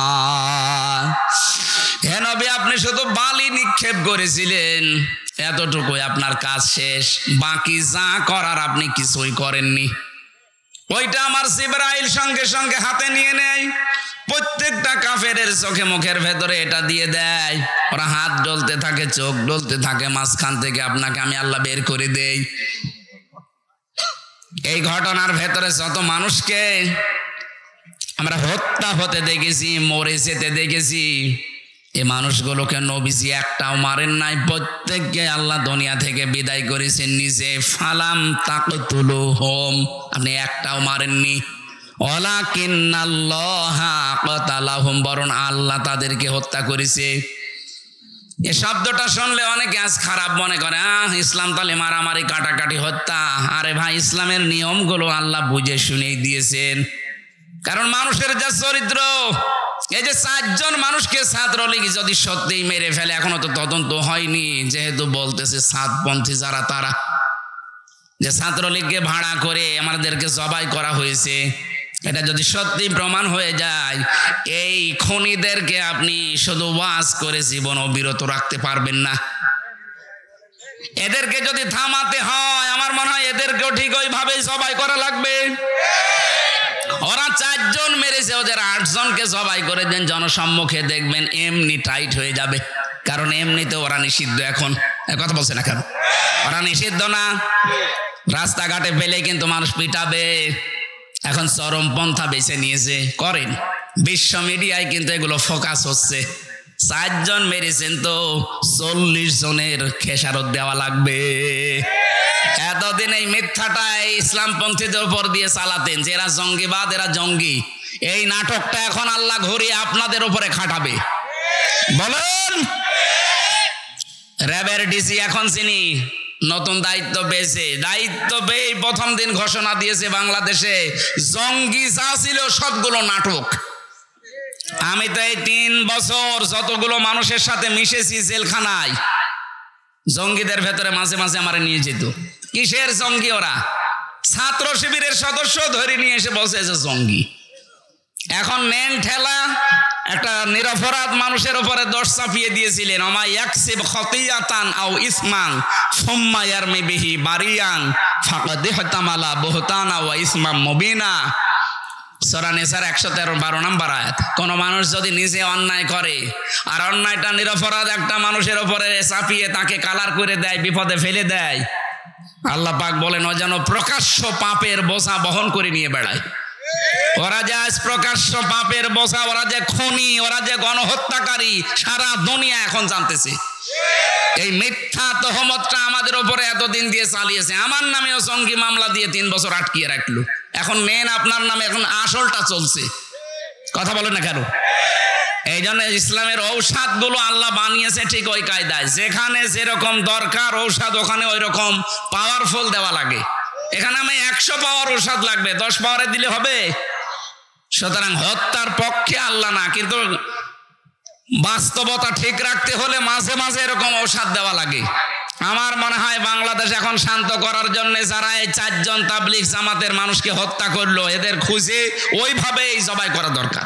হে নবী, আপনি শুধু বালি নিক্ষেপ করেছিলেন, এতটুকুই আপনার কাজ শেষ। বাকি যা করার আপনি কিছুই করেননি। ওইটা আমার জিবরাইল সঙ্গে সঙ্গে হাতে নিয়ে নেয়, প্রত্যেকটা কাফেরের চোখে মুখের ভেতরে এটা দিয়ে দেয়। ওরা হাত ডলতে থাকে, চোখ ডলতে থাকে, মাঝখান থেকে আপনাকে আমি আল্লাহ বের করে দেই। এই ঘটনার ভেতরে যত মানুষকে আমরা হত্যা হতে দেখেছি, মরে যেতে দেখেছি, এই মানুষগুলোকে নবীজি একটাও মারেন নাই। প্রত্যেককে আল্লাহ দুনিয়া থেকে বিদায় করেছেন নিজে। ফালাম তাকতুলুহুম, আপনি একটাও মারেননি। ওয়ালাকিন্নাল্লাহা কাতালাহুম, বরং আল্লাহ তাদেরকে হত্যা করেছে। এই শব্দটা শুনলে অনেকে আজ খারাপ মনে করে, ইসলাম তাহলে মারামারি, কাটাকাটি, হত্যা। আরে ভাই, ইসলামের নিয়মগুলো আল্লাহ বুঝে শুনেই দিয়েছেন। কারণ মানুষের যা চরিত্র, এই যে 4 জন মানুষকে ছাত্রলীগ যদি সত্যিই মেরে ফেলে, এখনো তো তদন্ত হয়নি, যেহেতু বলতেছে সাতপন্থী যারা, তারা যে ছাত্রলীগকে ভাড়া করে আমাদেরকে জবাই করা হয়েছে, এটা যদি সত্যি প্রমাণ হয়ে যায়, এই খুনিদেরকে আপনি শুধু ওয়াজ করে জীবন বিরত রাখতে পারবেন না। এদেরকে যদি থামাতে হয়, আমার মনে হয় এদেরকেও ঠিক ওইভাবেই জবাই করা লাগবে। ওরা 4 জন মেরেছে, ওদের 8 জনকে জবাই করে দেন জনসম্মুখে, দেখবেন এমনি টাইট হয়ে যাবে। কারণ এমনিতে ওরা নিষিদ্ধ। এখন কথা বলছে না কেন? ওরা নিষিদ্ধ না, রাস্তাঘাটে পেলে কিন্তু মানুষ পিটাবে। এখন চরমপন্থা বেছে নিয়েছে, করেন। বিশ্ব মিডিয়ায় কিন্তু এগুলো ফোকাস হচ্ছে। 4 জন মেরেছেন তো 40 জনের খেসারত দেওয়া লাগবে। এতদিন এই মিথ্যাটা ইসলামপন্থীদের উপর দিয়ে চালাতেন যে এরা জঙ্গিবাদ, এরা জঙ্গি। এই নাটকটা এখন আল্লাহ ঘুরিয়ে আপনাদের উপরে খাটাবে। বলেন, র্যাবের ডিসি এখন চিনি, নতুন দায়িত্ব পেয়েছে। দায়িত্ব পেয়ে প্রথম দিন ঘোষণা দিয়েছে বাংলাদেশে জঙ্গি যা ছিল সবগুলো নাটক। আমি তো এই 3 বছর যতগুলো মানুষের সাথে মিশেছি জেলখানায়, জঙ্গিদের ভেতরে মাঝে মাঝে আমার নিয়ে যেত। কিসের জঙ্গি? ওরা ছাত্র শিবিরের সদস্য ধরে নিয়ে এসে বসে যে জঙ্গি। এখন নেন ঠেলা একটা নিরপরাধ মানুষের উপরে দোষ চাপিয়ে দিয়েছিলেন, আমা ইয়াকসিব খতিয়াতান আও ইসমান সুম্মা ইয়ারমি বিহি বারিয়ান ফাকাদ ইহতামালা বুহতানা ওয়া ইসমাম মুবিনা। সূরা নিসার 113 নম্বর আয়াত। কোন মানুষ যদি নিজে অন্যায় করে আর অন্যায়টা নিরপরাধ একটা মানুষের উপরে চাপিয়ে তাকে কালার করে দেয়, বিপদে ফেলে দেয়, আল্লাহ পাক বলেন ও যেন প্রকাশ্য পাপের বোঝা বহন করে নিয়ে বেড়ায়। ওরা যে আজ প্রকাশ্য পাপের বোঝা, ওরা যে খুনি, ওরা যে গণহত্যাকারী, সারা দুনিয়া এখন জানতেছে। এই মিথ্যা তহমতটা আমাদের উপরে এতদিন দিয়ে চালিয়েছে। আমার নামেও জঙ্গি মামলা দিয়ে 3 বছর আটকিয়ে রাখলো। এখন মেন আপনার নামে এখন আসলটা চলছে। কথা বলেন না কেন? এই জন্য ইসলামের ঔষধ গুলো আল্লাহ বানিয়েছে ঠিক ওই কায়দায়, যেখানে যেরকম দরকার ঔষধ ওখানে ওই রকম পাওয়ারফুল দেওয়া লাগে। এখানে আমি 100 পাওয়ার ঔষধ লাগবে, 10 পাওয়ারে দিলে হবে? সুতরাং হত্যার পক্ষে আল্লাহ না, কিন্তু বাস্তবতা ঠিক রাখতে হলে মাঝে মাঝে এরকম ঔষধ দেওয়া লাগে। আমার মনে হয় বাংলাদেশ এখন শান্ত করার জন্য যারা এই 4 জন তাবলিগ জামাতের মানুষকে হত্যা করলো, এদের খুঁজে ওইভাবেই জবাই করা দরকার।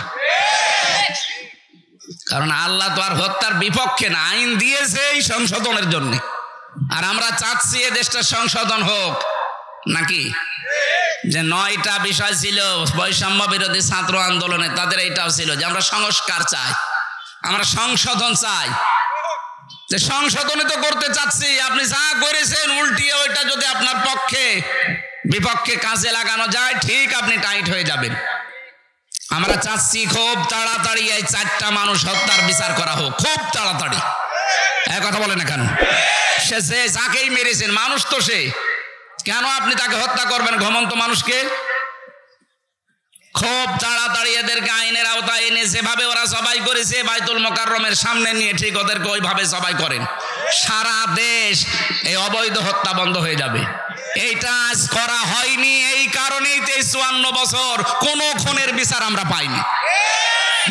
কারণ আল্লাহ তো আর হত্যার বিপক্ষে না, আইন দিয়েছে এই সংশোধনের জন্য। আর আমরা চাচ্ছি এ দেশটা সংশোধন হোক নাকি? যে 9টা বিষয় ছিল বৈষম্য বিরোধী ছাত্র আন্দোলনে, তাদের এইটাও ছিল যে আমরা সংস্কার চাই, আমরা সংশোধন চাই। যে সংশোধনে তো করতে চাচ্ছি, আপনি যা করেছেন উল্টিয়ে ওইটা যদি আপনার পক্ষে বিপক্ষে কাজে লাগানো যায়, ঠিক আপনি টাইট হয়ে যাবেন। আমরা চাচ্ছি খুব তাড়াতাড়ি এই 4টা মানুষ হত্যার বিচার করা হোক, খুব তাড়াতাড়ি। কথা বলে না কেন? সে যাকেই মেরেছেন মানুষ তো সে, কেন আপনি তাকে হত্যা করবেন ঘুমন্ত মানুষকে? খুব তাড়াতাড়ি এদেরকে আইনের আওতায় এনে যেভাবে ওরা সবাই করেছে বাইতুল মোকাররমের সামনে নিয়ে ঠিক ওদেরকে ওইভাবে সবাই করেন। সারা দেশ এই অবৈধ হত্যা বন্ধ হয়ে যাবে। এইটা আজ করা হয়নি, এই কারণেই 54 বছর কোনো খুনের বিচার আমরা পাইনি।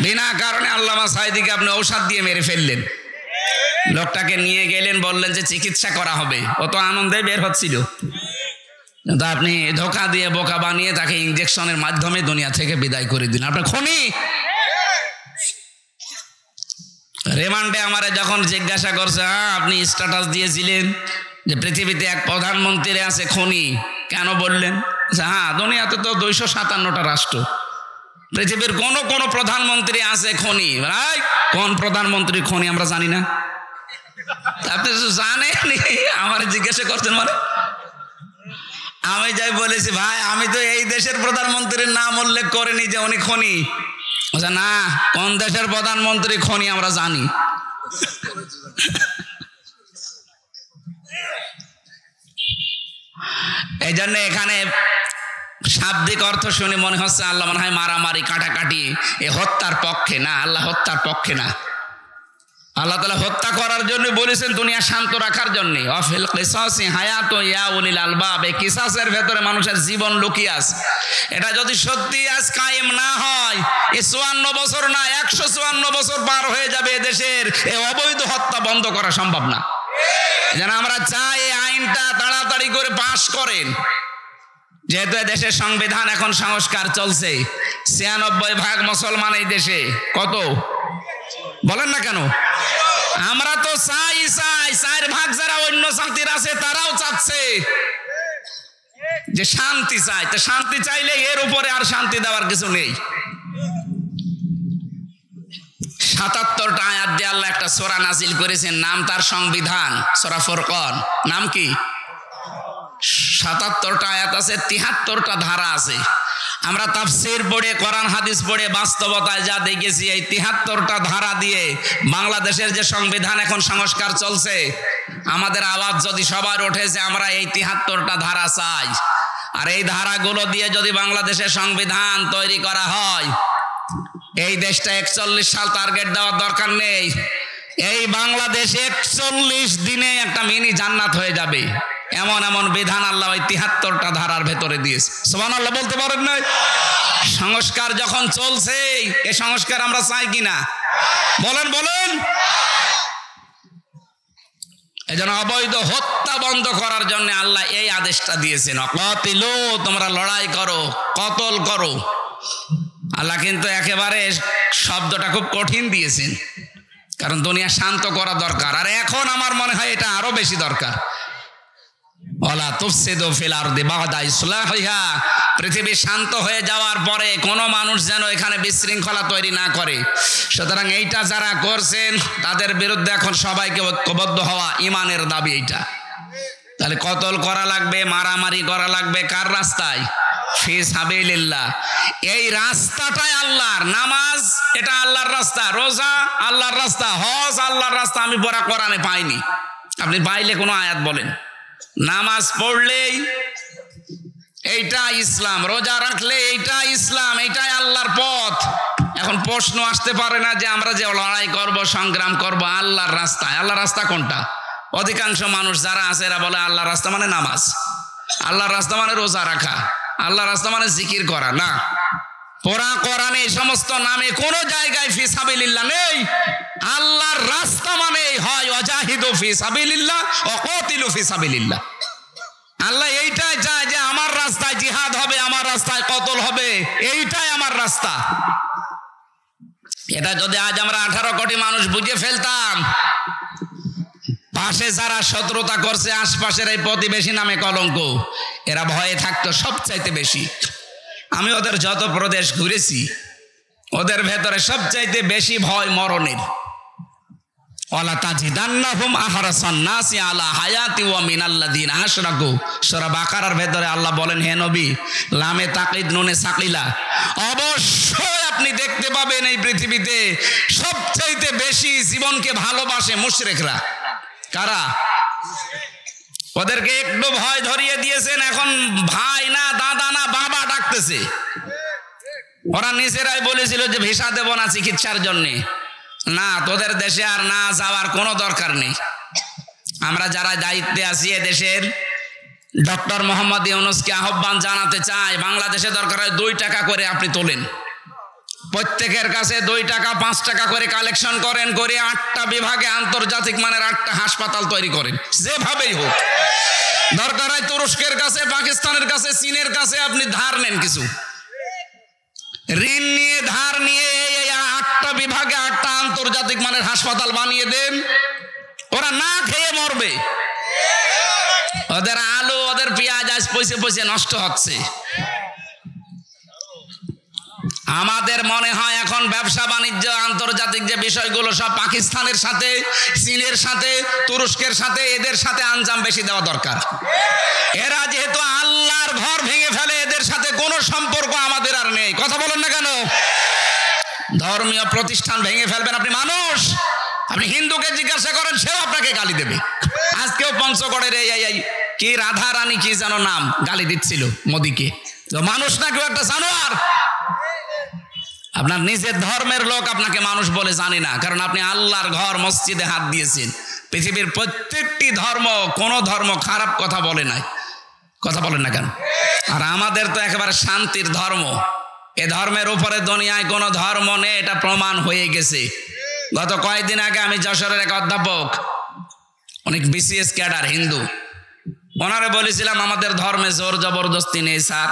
বিনা কারণে আল্লামা সাঈদীকে আপনি ঔষধ দিয়ে মেরে ফেললেন। লোকটাকে নিয়ে গেলেন, বললেন যে চিকিৎসা করা হবে, ও তো আনন্দে বের হচ্ছিল। কিন্তু আপনি ধোঁকা দিয়ে বোকা বানিয়ে তাকে ইনজেকশনের মাধ্যমে দুনিয়া থেকে বিদায় করে দিন। আপনার খুনি। রিমান্ডে আমারে যখন জিজ্ঞাসা করছে, আপনি স্ট্যাটাস দিয়েছিলেন যে পৃথিবীতে এক প্রধানমন্ত্রী আছে খুনি, কেন বললেন? হ্যাঁ, দুনিয়াতে তো 257টা রাষ্ট্র, পৃথিবীর কোন কোন প্রধানমন্ত্রী আছে খুনি। ভাই কোন প্রধানমন্ত্রী খুনি আমরা জানি না? আপনি জানেন আমার জিজ্ঞাসা করছেন? মানে আমি যাই বলেছি, ভাই আমি তো এই দেশের প্রধানমন্ত্রীর নাম উল্লেখ করিনি যে উনি খুনি। না, কোন দেশের প্রধানমন্ত্রী খুনি আমরা জানি। এই জন্য এখানে শাব্দিক অর্থ শুনে মনে হচ্ছে আল্লাহ মনে হয় মারামারি কাটাকাটি এ হত্যার পক্ষে না। আল্লাহ হত্যার পক্ষে না। আল্লাহ তাআলা হত্যা করার জন্য বলেছেন দুনিয়া শান্ত রাখার জন্য। অফিল কিসাসি হায়াতু ইয়া উলিল আলবাব, এই কিসাসের ভেতরে মানুষের জীবন লুকিয়ে আছে। এটা যদি সত্যি আজ কায়েম না হয়, এই 54 বছর না 154 বছর পার হয়ে যাবে দেশের এই অবৈধ হত্যা বন্ধ করা সম্ভব না। যেন আমরা চাই এই আইনটা তাড়াতাড়ি করে পাশ করেন। যেহেতু দেশের সংবিধান এখন সংস্কার চলছে, 96% মুসলমান এই দেশে। কত বলেন না কেন? আমরা তো চাই 4% যারা অন্য জাতির আছে তারাও চাচ্ছে যে শান্তি চাই। তো শান্তি চাইলে এর উপরে আর শান্তি দেওয়ার কিছু নেই। 77টা আয়াত দিয়ে আল্লাহ একটা সূরা নাজিল করেছেন, নাম তার সংবিধান, সূরা ফুরকান। নাম কি? 77টা আয়াত আছে, 73টা ধারা আছে। আমরা তাফসীর পড়ে কোরআন হাদিস পড়ে বাস্তবতায় যা দেখেছি, এই 73টা ধারা দিয়ে বাংলাদেশের যে সংবিধান এখন সংস্কার চলছে, আমাদের আওয়াজ যদি সবার ওঠে যে আমরা এই 73টা ধারা চাই, আর এই ধারাগুলো দিয়ে যদি বাংলাদেশের সংবিধান তৈরি করা হয়, এই দেশটা 41 সাল টার্গেট দেওয়ার দরকার নেই। এই বাংলাদেশ 41 দিনে একটা মিনি জান্নাত হয়ে যাবে, এমন এমন বিধান আল্লাহ ওই 73টা ধারার ভেতরে দিয়েছে। সুবহানাল্লাহ বলতে পারেন না? সংস্কার যখন চলছে, এই সংস্কার আমরা চাই কিনা বলেন বলেন। এজন্য অবৈধ হত্যা বন্ধ করার জন্য আল্লাহ এই আদেশটা দিয়েছেন, অকাতিলু, তোমরা লড়াই করো, কতল করো। আল্লাহ কিন্তু একেবারে শব্দটা খুব কঠিন দিয়েছেন, কারণ দুনিয়া শান্ত করা দরকার। আর এখন আমার মনে হয় এটা আরো বেশি দরকার। ওয়ালা তুফসিদু ফিল আরদি বা'দা ইসলাহিহা, পৃথিবী শান্ত হয়ে যাওয়ার পরে কোনো মানুষ যেন এখানে বিশৃঙ্খলা তৈরি না করে। সুতরাং এইটা যারা করছেন তাদের বিরুদ্ধে এখন সবাইকে ঐক্যবদ্ধ হওয়া ইমানের দাবি এইটা। তাহলে কতল করা লাগবে, মারামারি করা লাগবে কার রাস্তায়? ফি সাবিলিল্লাহ। এই রাস্তাটাই আল্লাহর। নামাজ এটা আল্লাহর রাস্তা, রোজা আল্লাহর রাস্তা, হজ আল্লাহর রাস্তা। আমি পড়া কোরআনে পাইনি, আপনি পাইলে কোনো আয়াত বলেন। নামাজ পড়লেই এইটা ইসলাম, রোজা রাখলে এইটা ইসলাম, এইটাই আল্লাহর পথ। এখন প্রশ্ন আসতে পারে না যে আমরা যে লড়াই করব, সংগ্রাম করব আল্লাহর রাস্তায়। আল্লাহর রাস্তা কোনটা? অধিকাংশ মানুষ যারা আছে এরা বলে আল্লাহর রাস্তা মানে নামাজ, আল্লাহর রাস্তা মানে রোজা রাখা, আল্লাহর রাস্তা মানে জিকির করা। না, পুরা কোরআনে এই সমস্ত নামে কোন জায়গায় ফি সাবিলিল্লাহ নেই। আল্লাহর রাস্তা মানে হয় ওয়াজাহিদু ফি সাবিলিল্লাহ ওয়া কাতিলু ফি সাবিলিল্লাহ। আল্লাহ এইটাই চায় যে আমার রাস্তায় জিহাদ হবে, আমার রাস্তায় কতল হবে, এইটাই আমার রাস্তা। এটা যদি আজ আমরা 18 কোটি মানুষ বুঝে ফেলতাম, পাশে যারা শত্রুতা করছে, আশপাশের এই প্রতিবেশী নামে কলঙ্ক, এরা ভয়ে থাকতো সবচাইতে বেশি। আমি ওদের যত প্রদেশ ঘুরেছি, ওদের ভেতরে সবচাইতে বেশি ভয় মরণের। ওয়ালা তাজিদান্নাহুম আহরাসান নাসি আলা হায়াতি ওয়া মিনাল্লাযিনা আশরাকু। সূরা বাকারার ভেতরে আল্লাহ বলেন, হে নবী, লামে তাকিদ নুনে সাকিলা, অবশ্যই আপনি দেখতে পাবেন এই পৃথিবীতে সবচাইতে বেশি জীবনকে ভালোবাসে মুশরিকরা। কারা? ওদেরকে একটু ভয় ধরিয়ে দিয়েছেন, এখন ভাই না, দাদা না, বাবা ডাকতেছে। ওরা নিজেরাই বলেছিল যে ভিসা দেব না চিকিৎসার জন্যে। না, তোদের দেশে আর না যাওয়ার কোনো দরকার নেই। আমরা যারা দায়িত্বে আছি এ দেশের, ডক্টর মোহাম্মদ ইউনূসকে আহ্বান জানাতে চাই, বাংলাদেশে দরকার হয় 2 টাকা করে আপনি তোলেন, প্রত্যেকের কাছে 2 টাকা 5 টাকা করে কালেকশন করেন, করে 8টা বিভাগে আন্তর্জাতিক মানের 8টা হাসপাতাল তৈরি করেন। যেভাবেই হোক, দরকার হয় তুরস্কের কাছে, পাকিস্তানের কাছে, চীনের কাছে আপনি ধার নেন, কিছু ঋণ নিয়ে, ধার নিয়ে এই 8টা বিভাগে 8টা আন্তর্জাতিক মানের হাসপাতাল বানিয়ে দেন। ওরা না খেয়ে মরবে। ওদের আলু, ওদের পেঁয়াজ আজ পয়সে পয়সে নষ্ট হচ্ছে। আমাদের মনে হয় এখন ব্যবসা বাণিজ্য, আন্তর্জাতিক যে বিষয়গুলো সব পাকিস্তানের সাথে, চীনের সাথে, তুরস্কের সাথে, এদের সাথে আঞ্জাম বেশি দেওয়া দরকার। এরা যেহেতু আল্লাহর ঘর ভেঙে ফেলে, এদের সাথে কোনো সম্পর্ক আমাদের আর নেই। কথা বলেন না কেন? ধর্মীয় প্রতিষ্ঠান ভেঙে ফেলবেন আপনি মানুষ। আপনি হিন্দুকে জিজ্ঞাসা করেন, সেও আপনাকে গালি দেবে। আজকেও পঞ্চগড়ের এই কি রাধা রানী কি যেন নাম, গালি দিচ্ছিল মোদিকে। মানুষ না, কেউ একটা জানোয়ার। আপনার নিজের ধর্মের লোক আপনাকে মানুষ বলে জানে না, কারণ আপনি আল্লাহর ঘর মসজিদে হাত দিয়েছেন। পৃথিবীর প্রত্যেকটি ধর্ম, কোন ধর্ম খারাপ কথা বলে নাই। কথা বলেন না কেন? আর আমাদের তো একেবারে শান্তির ধর্ম। এ ধর্মের উপরে দুনিয়ায় কোনো ধর্ম নেই, এটা প্রমাণ হয়ে গেছে। গত কয়েকদিন আগে আমি যশোরের এক অধ্যাপক, অনেক বিসিএস ক্যাডার, হিন্দু, ওনারে বলেছিলাম আমাদের ধর্মে জোর জবরদস্তি নেই স্যার,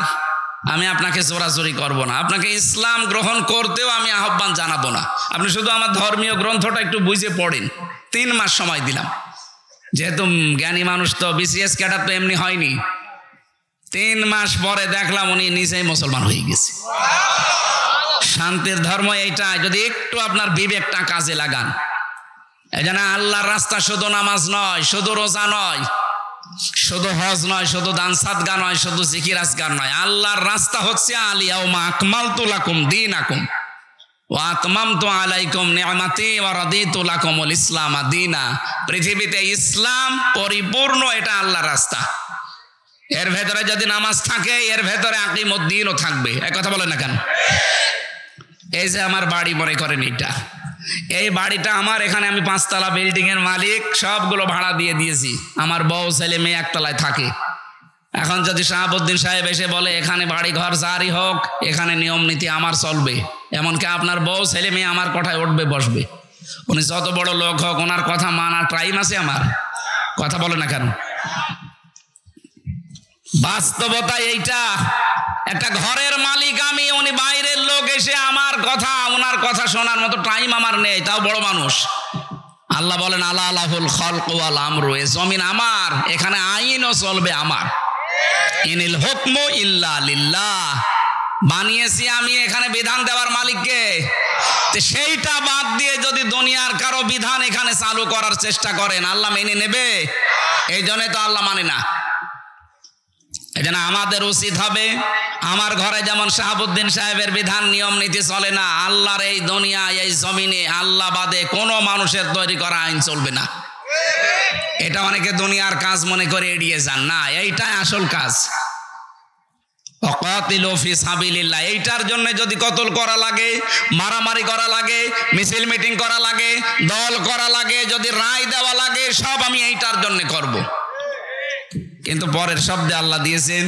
আমি আপনাকে জোরাজোরি করব না, আপনাকে ইসলাম গ্রহণ করতেও আমি আহ্বান জানাবো না, আপনি শুধু আমার ধর্মীয় গ্রন্থটা একটু বুঝে পড়েন। 3 মাস সময় দিলাম, যেহেতু জ্ঞানী মানুষ তো, বিসিএস ক্যাডার তো এমনি হয়নি। 3 মাস পরে দেখলাম উনি নিজেই মুসলমান হয়ে গেছে। শান্তির ধর্ম এইটা, যদি একটু আপনার বিবেকটা কাজে লাগান। এই জন্য আল্লাহর রাস্তা শুধু নামাজ নয়, শুধু রোজা নয়, শুধু হজ নয়, শুধু দান সাদকা নয়, শুধু জিকির আজকার নয়। আল্লাহর রাস্তা হচ্ছে আলিয়াউমা আকমালতু লাকুম দীনাকুম ওয়া আতমামতু আলাইকুম নি'মাতি ওয়া রাদিতু লাকুমুল ইসলাম দীনা। পৃথিবীতে ইসলাম পরিপূর্ণ, এটা আল্লাহর রাস্তা। এর ভেতরে যদি নামাজ থাকে, এর ভেতরে আকিমুদ্দিনও থাকবে। এক কথা বলেন না কেন? এই যে আমার বাড়ি মনে করেন, এটা এই বাড়িটা আমার, এখানে আমি 5 তলা বিল্ডিং এর মালিক, সবগুলো ভাড়া দিয়ে দিয়েছি। আমার বউ ছেলে মেয়ে একতলায় থাকে। এখন যদি শাহাবুদ্দিন সাহেব এসে বলে এখানে বাড়ি ঘর যারই হোক, এখানে নিয়ম নীতি আমার চলবে, এমনকি আপনার বউ ছেলে মেয়ে আমার কথায় উঠবে বসবে, উনি যত বড় লোক হোক ওনার কথা মানার টাইম আছে আমার? কথা বলে না কেন? বাস্তবতা এইটা। একটা ঘরের মালিক আমি, উনি বাইরের লোক এসে আমার কথা, ওনার কথা শোনার মতো টাইম আমার নেই, তাও বড় মানুষ। আল্লাহ বলেন আলা আলাহুল খালকু ওয়াল আমরু, এ জমিন আমার, এখানে আইনও চলবে আমার। ইনিল হুকমু ইল্লা লিল্লাহ, বানিয়েছি আমি, এখানে বিধান দেওয়ার মালিককে। সেইটা বাদ দিয়ে যদি দুনিয়ার কারো বিধান এখানে চালু করার চেষ্টা করেন, আল্লাহ মেনে নেবে? এই জন্য তো আল্লাহ মানে না। এই জন্য আমাদের উচিত হবে, আমার ঘরে যেমন শাহাবুদ্দিন সাহেবের বিধান নিয়ম নীতি চলে না, আল্লাহর এই দুনিয়া এই জমিনে আল্লাহ বাদে কোনো মানুষের তৈরি করা আইন চলবে না। এটা অনেকে দুনিয়ার কাজ মনে করে এড়িয়ে যান, না, এইটাই আসল কাজ। ওয়াকাতিলু ফি সাবিলিল্লাহ, এইটার জন্য যদি কতল করা লাগে, মারামারি করা লাগে, মিছিল মিটিং করা লাগে, দল করা লাগে, যদি রায় দেওয়া লাগে, সব আমি এইটার জন্য করব। কিন্তু পরের শব্দে আল্লাহ দিয়েছেন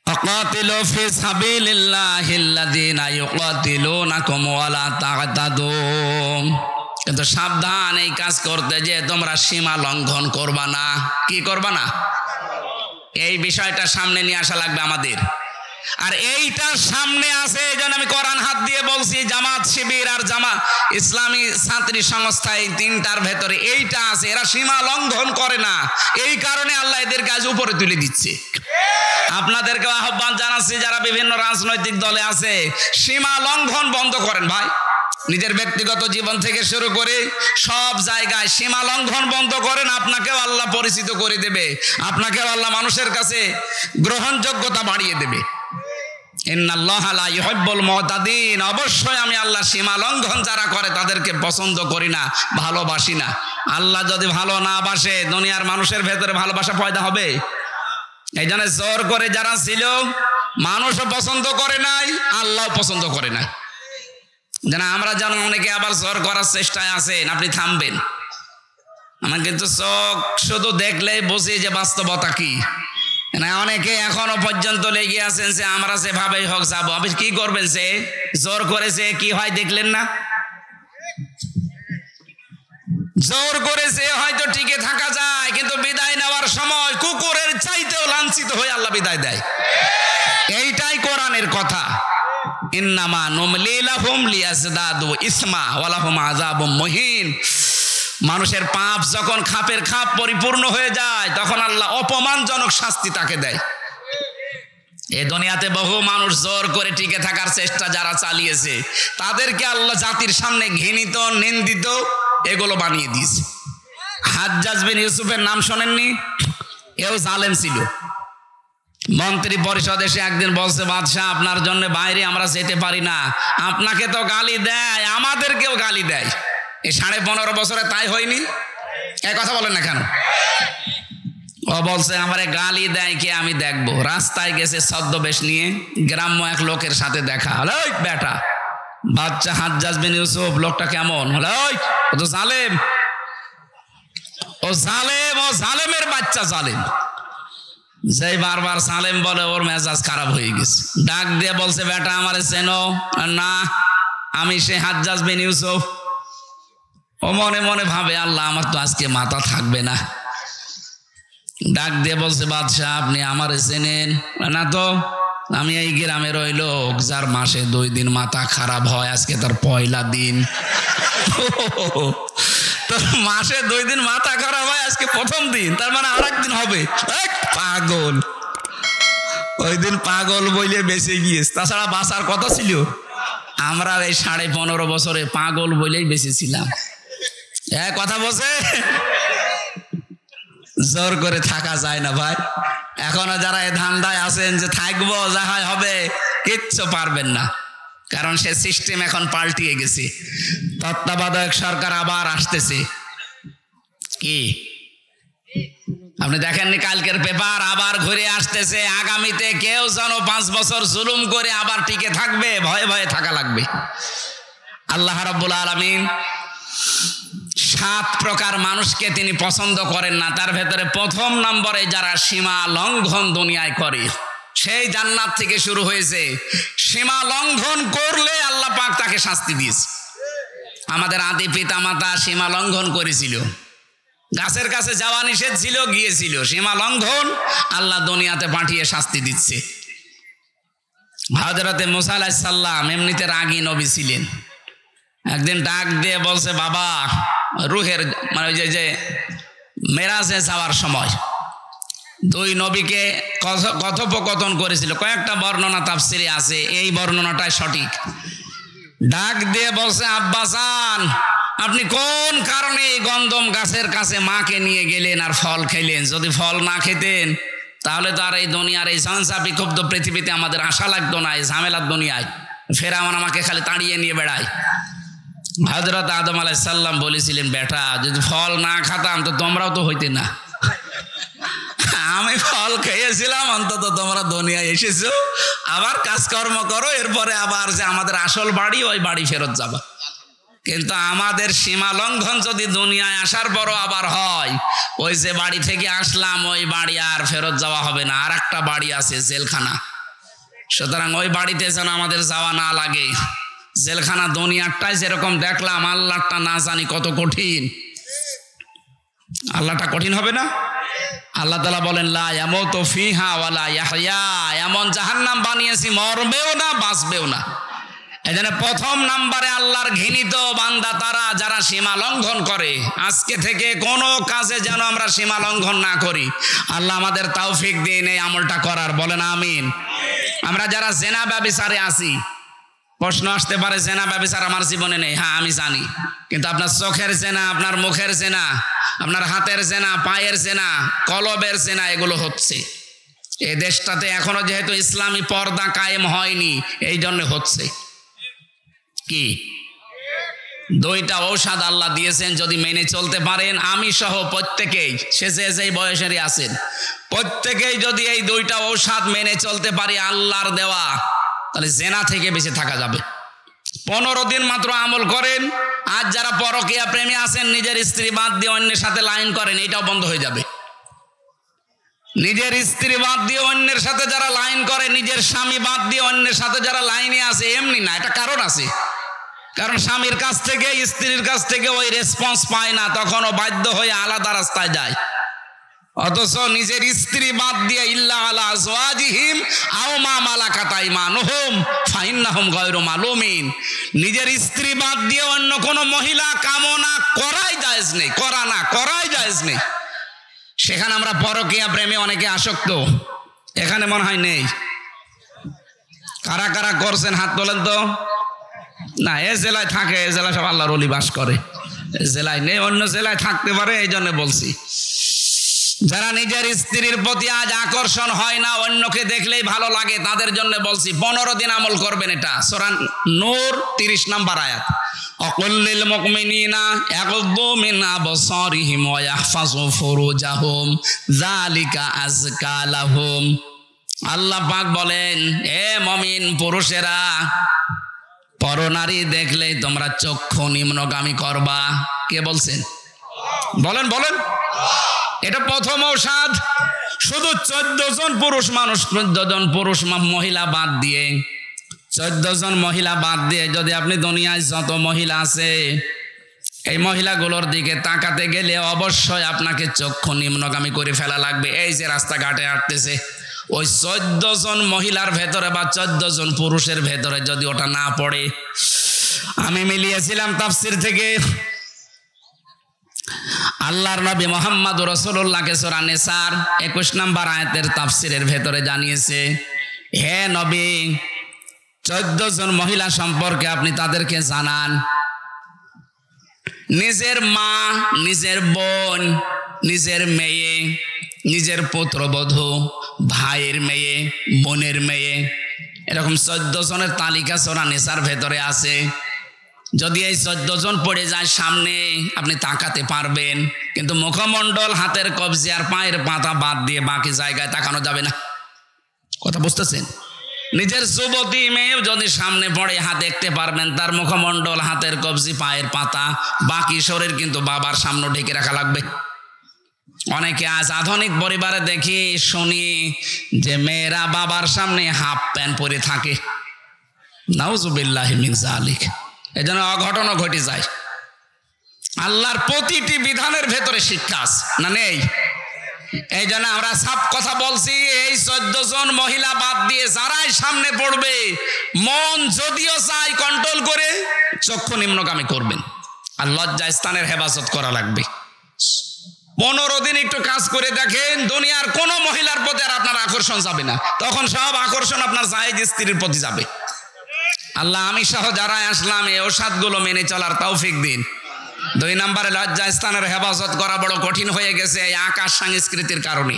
ওয়াকাতিলু ফি সাবিলিল্লাহিল্লাযীনা ইউকাতিলুনাকুম ওয়া লা তা'তাদু। কিন্তু সাবধান, এই কাজ করতে যে তোমরা সীমা লঙ্ঘন করবা না। কি করবা না? এই বিষয়টা সামনে নিয়ে আসা লাগবে আমাদের। আর এইটা সামনে আছে, এই জন্য আমি কোরআন হাত দিয়ে বলছি, জামাত শিবির আর ইসলামী ছাত্রী সংস্থা, এই তিনটার ভেতরে এইটা আছে, এরা সীমা লঙ্ঘন করে না। এই কারণে আল্লাহ এদের কাজ উপরে তুলে দিচ্ছে। আপনাদেরকে আহ্বান জানাচ্ছি, যারা বিভিন্ন রাজনৈতিক দলে আছে, সীমা লঙ্ঘন বন্ধ করেন ভাই। নিজের ব্যক্তিগত জীবন থেকে শুরু করে সব জায়গায় সীমা লঙ্ঘন বন্ধ করেন, আপনাকেও আল্লাহ পরিচিত করে দেবে, আপনাকেও আল্লাহ মানুষের কাছে গ্রহণযোগ্যতা বাড়িয়ে দেবে। ইন্নাল্লাহা লা ইউহিব্বুল মুতাদিন, অবশ্যই আমি আল্লাহ সীমা লঙ্ঘন যারা করে তাদেরকে পছন্দ করি না, ভালোবাসি না। আল্লাহ যদি ভালো না বাসে, দুনিয়ার মানুষের ভেতরে ভালোবাসা পয়দা হবে? এই জন্য জোর করে যারা ছিল, মানুষও পছন্দ করে নাই, আল্লাহ পছন্দ করে নাই। যেন আমরা যেন অনেকে আবার জোর করার চেষ্টায় আছেন, আপনি থামবেন। আমার কিন্তু চোখ শুধু দেখলেই বুঝি যে বাস্তবতা কি। অনেকে এখনো পর্যন্ত লেগে আছেন যে আমরা যেভাবেই হোক যাবো। আপনি কি করবেন? সে জোর করেছে, কি হয় দেখলেন না? জোর করেছে হয়তো টিকে থাকা যায়, কিন্তু বিদায় নেওয়ার সময় কুকুরের চাইতেও লাঞ্ছিত হয়ে আল্লাহ বিদায় দেয়। এইটাই কোরআনের কথা। ইন্নামা নুমলি লাহুম লিয়াজদাদু ইসমা ওয়া লাহুম আযাবুম মুহিন। মানুষের পাপ যখন খাপের খাপ পরিপূর্ণ হয়ে যায়, তখন আল্লাহ অপমানজনক শাস্তি তাকে দেয়। এই দুনিয়াতে বহু মানুষ জোর করে টিকে থাকার চেষ্টা যারা চালিয়েছে, তাদেরকে আল্লাহ জাতির সামনে ঘৃণিত, নিন্দিত, এগুলো বানিয়ে দিয়েছে। হাজ্জাজ বিন ইউসুফের নাম শোনেননি? এও জালেম ছিল। মন্ত্রী পরিষদ এসে একদিন বলছে, বাদশাহ আপনার জন্য বাইরে আমরা যেতে পারি না, আপনাকে তো গালি দেয়, আমাদেরকেও গালি দেয়। এই 15.5 বছরে তাই হয়নি? এই কথা বলেন না কেন? ও বলছে আমারে গালি দেয় কে, আমি দেখবো। রাস্তায় গেছে ছদ্মবেশ নিয়ে, গ্রাম্য এক লোকের সাথে দেখা হলো। ওই বেটা বাচ্চা হাজ্জাজ বিন ইউসুফ, লোকটা কেমন? হলো ওই ও তো জালেম, ও জালেম, ও জালেমের বাচ্চা জালেম। যেই বারবার সালেম বলে, ওর মেজাজ খারাপ হয়ে গেছে। ডাক দিয়ে বলছে, বেটা আমারে চেনো? না, আমি সে হাজ্জাজ বিন ইউসুফ। ও মনে মনে ভাবে, আল্লাহ আমার তো আজকে মাথা থাকবে না। ডাক দিয়ে বলছে, বাদশাহ আপনি আমারে চেনেন? না তো, আমি এই গ্রামের ওই লোক যার মাসে 2 দিন মাথা খারাপ হয়, আজকে তার পয়লা দিন। তোর মাসে 2 দিন মাথা খারাপ হয়, আজকে প্রথম দিন, তার মানে আর একদিন হবে। পাগল, ওই দিন পাগল বইলে বেঁচে গিয়েছে, তাছাড়া বাঁচার কথা ছিল। আমরা এই 15.5 বছরে পাগল বইলেই বেঁচেছিলাম। কথা বলছে, জোর করে থাকা যায় না ভাই। এখনো যারা এই ধান্দায় আছেন যে থাকবো যা হয় হবে, কিচ্ছু পারবেন না। কারণ সে সিস্টেম এখন পাল্টিয়ে গেছে। তত্ত্বাবধায়ক সরকার আবার আসতেছে। কি আপনি দেখেননি কালকের পেপার আবার ঘুরে আসতেছে, আগামীতে কেউ যেন 5 বছর জুলুম করে আবার টিকে থাকবে, ভয়ে ভয়ে থাকা লাগবে। আল্লাহ রাব্বুল আলামিন 7 প্রকার মানুষকে তিনি পছন্দ করেন না, তার ভেতরে প্রথম নম্বরে যারা সীমা লঙ্ঘন দুনিয়ায় করে, সেই জান্নাত থেকে শুরু হয়েছে। সীমা লঙ্ঘন করলে আল্লাহ পাক তাকে শাস্তি দিয়েছে। আমাদের আদি পিতা মাতা সীমা লঙ্ঘন করেছিল, গাছের কাছে যাওয়া নিষেধ ছিল, গিয়েছিল, সীমা লঙ্ঘন, আল্লাহ দুনিয়াতে পাঠিয়ে শাস্তি দিচ্ছে। হযরতে মুসা আলাইহিস সালাম এমনিতে রাগী নবী ছিলেন। একদিন ডাক দিয়ে বলছে, বাবা, রুহের মানে ওই যে মেরাজে যাওয়ার সময় 2 নবীকে কথোপকথন করেছিল। কয়েকটা বর্ণনা তাফসিরে আছে, এই বর্ণনাটাই সঠিক। ডাক দিয়ে বলছে, আব্বাসান, আপনি কোন কারণে এই গন্ধম গাছের কাছে মাকে নিয়ে গেলেন আর ফল খেলেন? যদি ফল না খেতেন তাহলে তো আর এই দুনিয়ার এই ঝঞ্ঝা বিক্ষুব্ধ পৃথিবীতে আমাদের আশা লাগতো না। এই ঝামেলার দুনিয়ায় ফেরাউন আমাকে খালি তাড়িয়ে নিয়ে বেড়ায়। হযরত আদম আলাইহিস সালাম বলেছিলেন, বেটা, যদি ফল না খেতাম তো তোমরাও তো হইতে না। আমি ফল খেয়েছিলাম, অন্তত তোমরা দুনিয়ায় এসেছো, আবার কাজকর্ম করো, এরপরে আবার যে আমাদের আসল বাড়ি, ওই বাড়ি ফেরত যাবা। কিন্তু আমাদের সীমা লঙ্ঘন যদি দুনিয়ায় আসার পরও আবার হয়, ওই যে বাড়ি থেকে আসলাম ওই বাড়ি আর ফেরত যাওয়া হবে না, আর একটা বাড়ি আছে, জেলখানা। সুতরাং ওই বাড়িতে যেন আমাদের যাওয়া না লাগে। জেলখানা দুনিয়ারটাই যেরকম দেখলাম, আল্লাহটা না জানি কত কঠিন। আল্লাহটা কঠিন হবে না? আল্লাহ তাআলা বলেন, লা ইয়ামুতু ফিহা ওয়ালা ইয়াহইয়া, এমন জাহান্নাম বানিয়েছি, মরবেও না, বাঁচবেও না। এজন্য প্রথম নম্বরে আল্লাহর ঘৃণিত বান্দা তারা যারা সীমা লঙ্ঘন করে। আজকে থেকে কোনো কাজে যেন আমরা সীমা লঙ্ঘন না করি। আল্লাহ আমাদের তৌফিক দিন এই আমলটা করার, বলেন আমিন। আমরা যারা জেনা ব্যভিচারে আছি, প্রশ্ন আসতে পারে, জেনা ব্যভিচার আমার জীবনে নেই। হ্যাঁ, আমি জানি, কিন্তু আপনার চোখের জেনা, আপনার মুখের জেনা, আপনার হাতের জেনা, পায়ের জেনা, কলবের জেনা, এগুলো হচ্ছে। এই দেশটাতে এখনো যেহেতু ইসলামী পর্দা কায়েম হয়নি, এই জন্য হচ্ছে। কি 2টা ঔষধ আল্লাহ দিয়েছেন, যদি মেনে চলতে পারেন, আমি সহ প্রত্যেকেই, সে যেই বয়সেরই আছেন, প্রত্যেকেই যদি এই 2টা ঔষধ মেনে চলতে পারি, আল্লাহর দেওয়া, তাহলে জেনা থেকে বেঁচে থাকা যাবে। 15 দিন মাত্র আমল করেন। আজ যারা পরকীয়া প্রেমী আছেন, নিজের স্ত্রী বাদ দিয়ে অন্যের সাথে লাইন করেন, এটাও বন্ধ হয়ে যাবে। নিজের স্ত্রী বাদ দিয়ে অন্যের সাথে যারা লাইন করে, নিজের স্বামী বাদ দিয়ে অন্যের সাথে যারা লাইনে আছে, এমনি না, এটা কারণ আছে। কারণ স্বামীর কাছ থেকে, স্ত্রীর কাছ থেকে ওই রেসপন্স পায় না, তখন ও বাধ্য হয়ে আলাদা রাস্তায় যায়। অথচ নিজের স্ত্রী বাদ দিয়ে, ইল্লা আলা আজওয়াজিহিম আও মা মালাকাত আইমানুহুম ফাইন্নাহুম গায়রু মালুমিন, নিজের স্ত্রী বাদ দিয়ে অন্য কোন মহিলা কামনা করাই জায়েজ নেই, করাই জায়েজ নেই। সেখানে আমরা পরকীয়া প্রেমে অনেকে আসক্ত, এখানে মনে হয় নেই। কারা কারা করছেন হাত তোলেন তো। না, এ জেলায় থাকে, এ জেলায় সব আল্লাহর ওলি বাস করে, এ জেলায় নেই, অন্য জেলায় থাকতে পারে, এই জন্য বলছি। যারা নিজের স্ত্রীর প্রতি আজ আকর্ষণ হয় না, অন্যকে দেখলেই ভালো লাগে, তাদের জন্য বলছি 15 দিন আমল করবেন। এটা সূরা নূর 30 নম্বর আয়াত। অকুল্লিল মুমিনিনা ইয়াগুদ্দু মিন আবসারিহিম ওয়া ইয়াহফাযু ফুরুজাহুম যালিকা আযকা লাহুম। আল্লাহ পাক বলেন, এ মুমিন পুরুষেরা, পরনারী দেখলেই তোমরা চক্ষু নিম্নগামী করবা। কে বলছেন? বলেন বলেন। এটা প্রথম ঔষধ। শুধু 14 জন পুরুষ মানুষ, 14 জন পুরুষ মহিলা বাদ দিয়ে, 14 জন মহিলা বাদ দিয়ে যদি আপনি দুনিয়ায় যত মহিলা আছে, এই মহিলাগুলোর দিকে তাকাতে গেলে অবশ্যই আপনাকে চক্ষু নিম্নগামী করে ফেলা লাগবে। এই যে রাস্তাঘাটে হাঁটতেছে, ওই 14 জন মহিলার ভেতরে বা 14 জন পুরুষের ভেতরে যদি ওটা না পড়ে, আমি মিলিয়েছিলাম তাফসির থেকে, আল্লাহর নবী মুহাম্মদ রাসূলুল্লাহকে সূরা নিসার 21 নম্বর আয়াতের তাফসিরের ভেতরে জানিয়েছে, হে নবী, 14 জন মহিলা সম্পর্কে আপনি তাদেরকে জানান। নিজের মা, নিজের বোন, নিজের মেয়ে, নিজের পুত্রবধূ, ভাইয়ের মেয়ে, বোনের মেয়ে, এরকম 14 জনের তালিকা সূরা নিসার ভেতরে আছে। যদি এই 14 জন পড়ে যায় সামনে, আপনি তাকাতে পারবেন, কিন্তু মুখমণ্ডল, হাতের কবজি আর পায়ের পাতা বাদ দিয়ে বাকি জায়গায় তাকানো যাবে না। কথা বুঝতেছেন? নিজের যুবতী মেয়ে যদি সামনে পড়ে, হাত দেখতে পারবেন তার মুখমণ্ডল, হাতের কবজি, পায়ের পাতা, বাকি শরীর কিন্তু বাবার সামনে ঢেকে রাখা লাগবে। অনেকে আজ আধুনিক পরিবারে দেখি শুনি যে মেয়েরা বাবার সামনে হাফ প্যান্ট পরে থাকে। নাউজুবিল্লাহি মিন যালিক। এজন্য অঘটনও ঘটে যায়। আল্লাহর প্রতিটি বিধানের ভেতরে শিক্ষা আছে, না নেই? এই জন্য আমরা সব কথা বলছি, এই 14 জন মহিলা বাদ দিয়ে যারাই সামনে পড়বে, মন যদিও চাই কন্ট্রোল করে চক্ষু নিম্নগামী করবেন, আর লজ্জা স্থানের হেফাজত করা লাগবে। 15 দিন একটু কাজ করে দেখেন, দুনিয়ার কোনো মহিলার প্রতি আর আপনার আকর্ষণ যাবে না। তখন সব আকর্ষণ আপনার জায়েজ স্ত্রীর প্রতি যাবে। আল্লাহ আমি সহ যারা আসলাম এই ওষুধগুলো মেনে চলার তৌফিক দিন। 2 নম্বরে লজ্জা স্থানের হেফাজত করা বড় কঠিন হয়ে গেছে এই আকাশ সংস্কৃতির কারণে।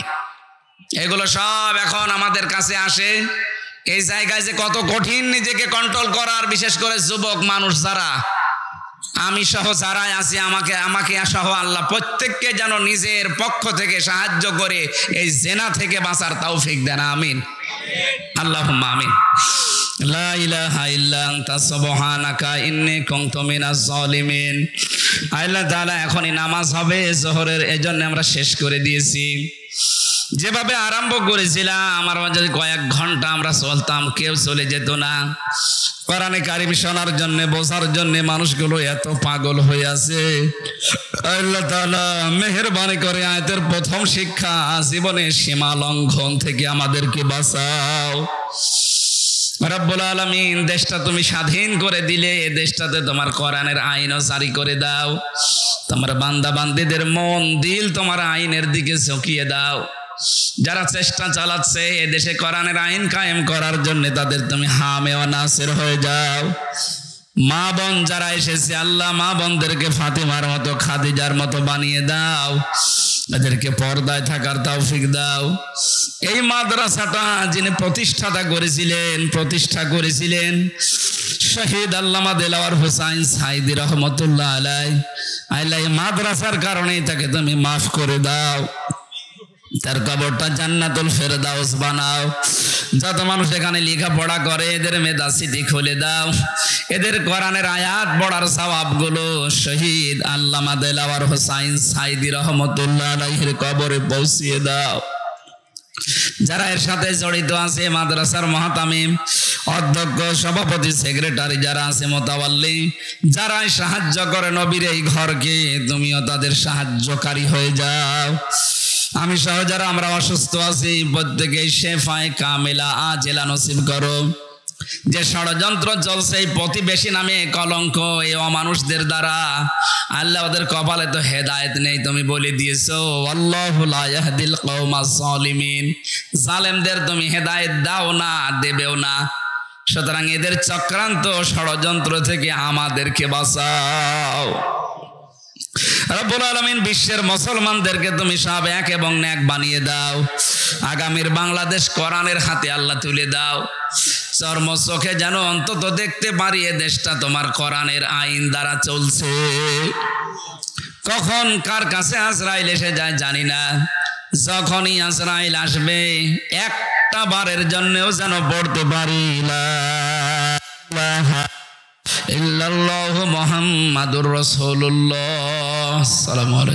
এগুলো সব এখন আমাদের কাছে আসে। এই জায়গায় যে কত কঠিন নিজেকে কন্ট্রোল করার, বিশেষ করে যুবক মানুষ যারা, আমি সহ যারাই আছি, আমাকে সহ আল্লাহ প্রত্যেককে যেন নিজের পক্ষ থেকে সাহায্য করে এই জেনা থেকে বাঁচার তৌফিক দেন। আমিন, আল্লাহুম্মা আমিন। লা ইলাহা ইল্লা আনতা সুবহানাকা ইন্নী কুনতু মিনাজ জালিমিন। আল্লাহ তাআলা এখনই নামাজ হবে জোহরের, এজন্য আমরা শেষ করে দিয়েছি। যেভাবে আরম্ভ করেছিলাম, আমার মাঝে কয়েক ঘন্টা আমরা চলতাম, কেউ চলে যেত না। কোরআনে কারিম শোনার জন্য, বোঝার জন্য মানুষগুলো এত পাগল হয়ে আছে। আল্লাহ তাআলা মেহেরবানি করে আয়াতের প্রথম শিক্ষা, জীবনে সীমা লঙ্ঘন থেকে আমাদেরকে বাঁচাও। রব্বুল আলামিন, দেশটা তুমি স্বাধীন করে দিলে, এই দেশটাতে তোমার কোরআনের আইনও জারি করে দাও। তোমার বান্দা বান্দীদের মন দিল তোমার আইনের দিকে ঝুঁকিয়ে দাও। যারা চেষ্টা চালাচ্ছে এ দেশে কোরআনের আইন কায়েম করার জন্য, তাদের তুমি হামে ওয়া নাসির হয়ে যাও। মা বোন যারা এসেছে আল্লাহ, মা বোনদেরকে ফাতিমার মতো, খাদিজার মতো বানিয়ে দাও। তাদেরকে পর্দায় থাকার তৌফিক দাও। এই মাদ্রাসাটা যিনি প্রতিষ্ঠা করেছিলেন শহীদ আল্লামা দেলাওয়ার হোসাইন সাইদি রহমতুল্লাহ আলাইহি, আল্লাহ এই মাদ্রাসার কারণেই তাকে তুমি মাফ করে দাও। তার কবরটা জান্নাতুল ফেরদাউস বানাও। যত মানুষ এখানে লেখাপড়া করে এদের মেধা স্মৃতি খুলে দাও। এদের কোরআনের আয়াত পড়ার সওয়াবগুলো শহীদ আল্লামা দেলাওয়ার হোসাইন সাইদি রহমতুল্লাহ আলাইহির কবরে পৌঁছিয়ে দাও। যারা এর সাথে জড়িত আছে, মাদ্রাসার মহাতামিম, অধ্যক্ষ, সভাপতি, সেক্রেটারি যারা আছে, মোতাওয়াল্লি, যারা সাহায্য করে নবীর এই ঘরকে, তুমিও তাদের সাহায্যকারী হয়ে যাও। আমি সহ যারা আমরা অসুস্থ আছি, প্রত্যেকে শেফায়ে কামিলা আজেলা নসিব করো। যে ষড়যন্ত্র চলছে এই প্রতিবেশী নামে কলঙ্ক, এই অমানুষদের দ্বারা, আল্লাহ ওদের কপালে তো হেদায়েত নেই, তুমি বলে দিয়েছো আল্লাহু লা ইয়াহদিল কওমাজ জালিমিন। জালেমদের তুমি হেদায়েত দাও না, দেবেও না। সুতরাং এদের চক্রান্ত ষড়যন্ত্র থেকে আমাদেরকে বাঁচাও। রব্বুল আলামিন, বিশ্বের মুসলমানদেরকে তুমি সব এক এবং নেক বানিয়ে দাও। আগামীর বাংলাদেশ কোরআনের হাতে আল্লাহ তুলে দাও। চর্ম চোখে যেন অন্তত দেখতে পারি এ দেশটা তোমার কোরআনের আইন দ্বারা চলছে। কখন কার কাছে আজরাইল এসে যায় জানি না। যখনই আজরাইল আসবে, একটা বারের জন্যও যেন পড়তে পারি লা ইলাহা ইল্লাল্লাহু মুহাম্মাদুর রাসূলুল্লাহ। আসসালামু আলাইকুম।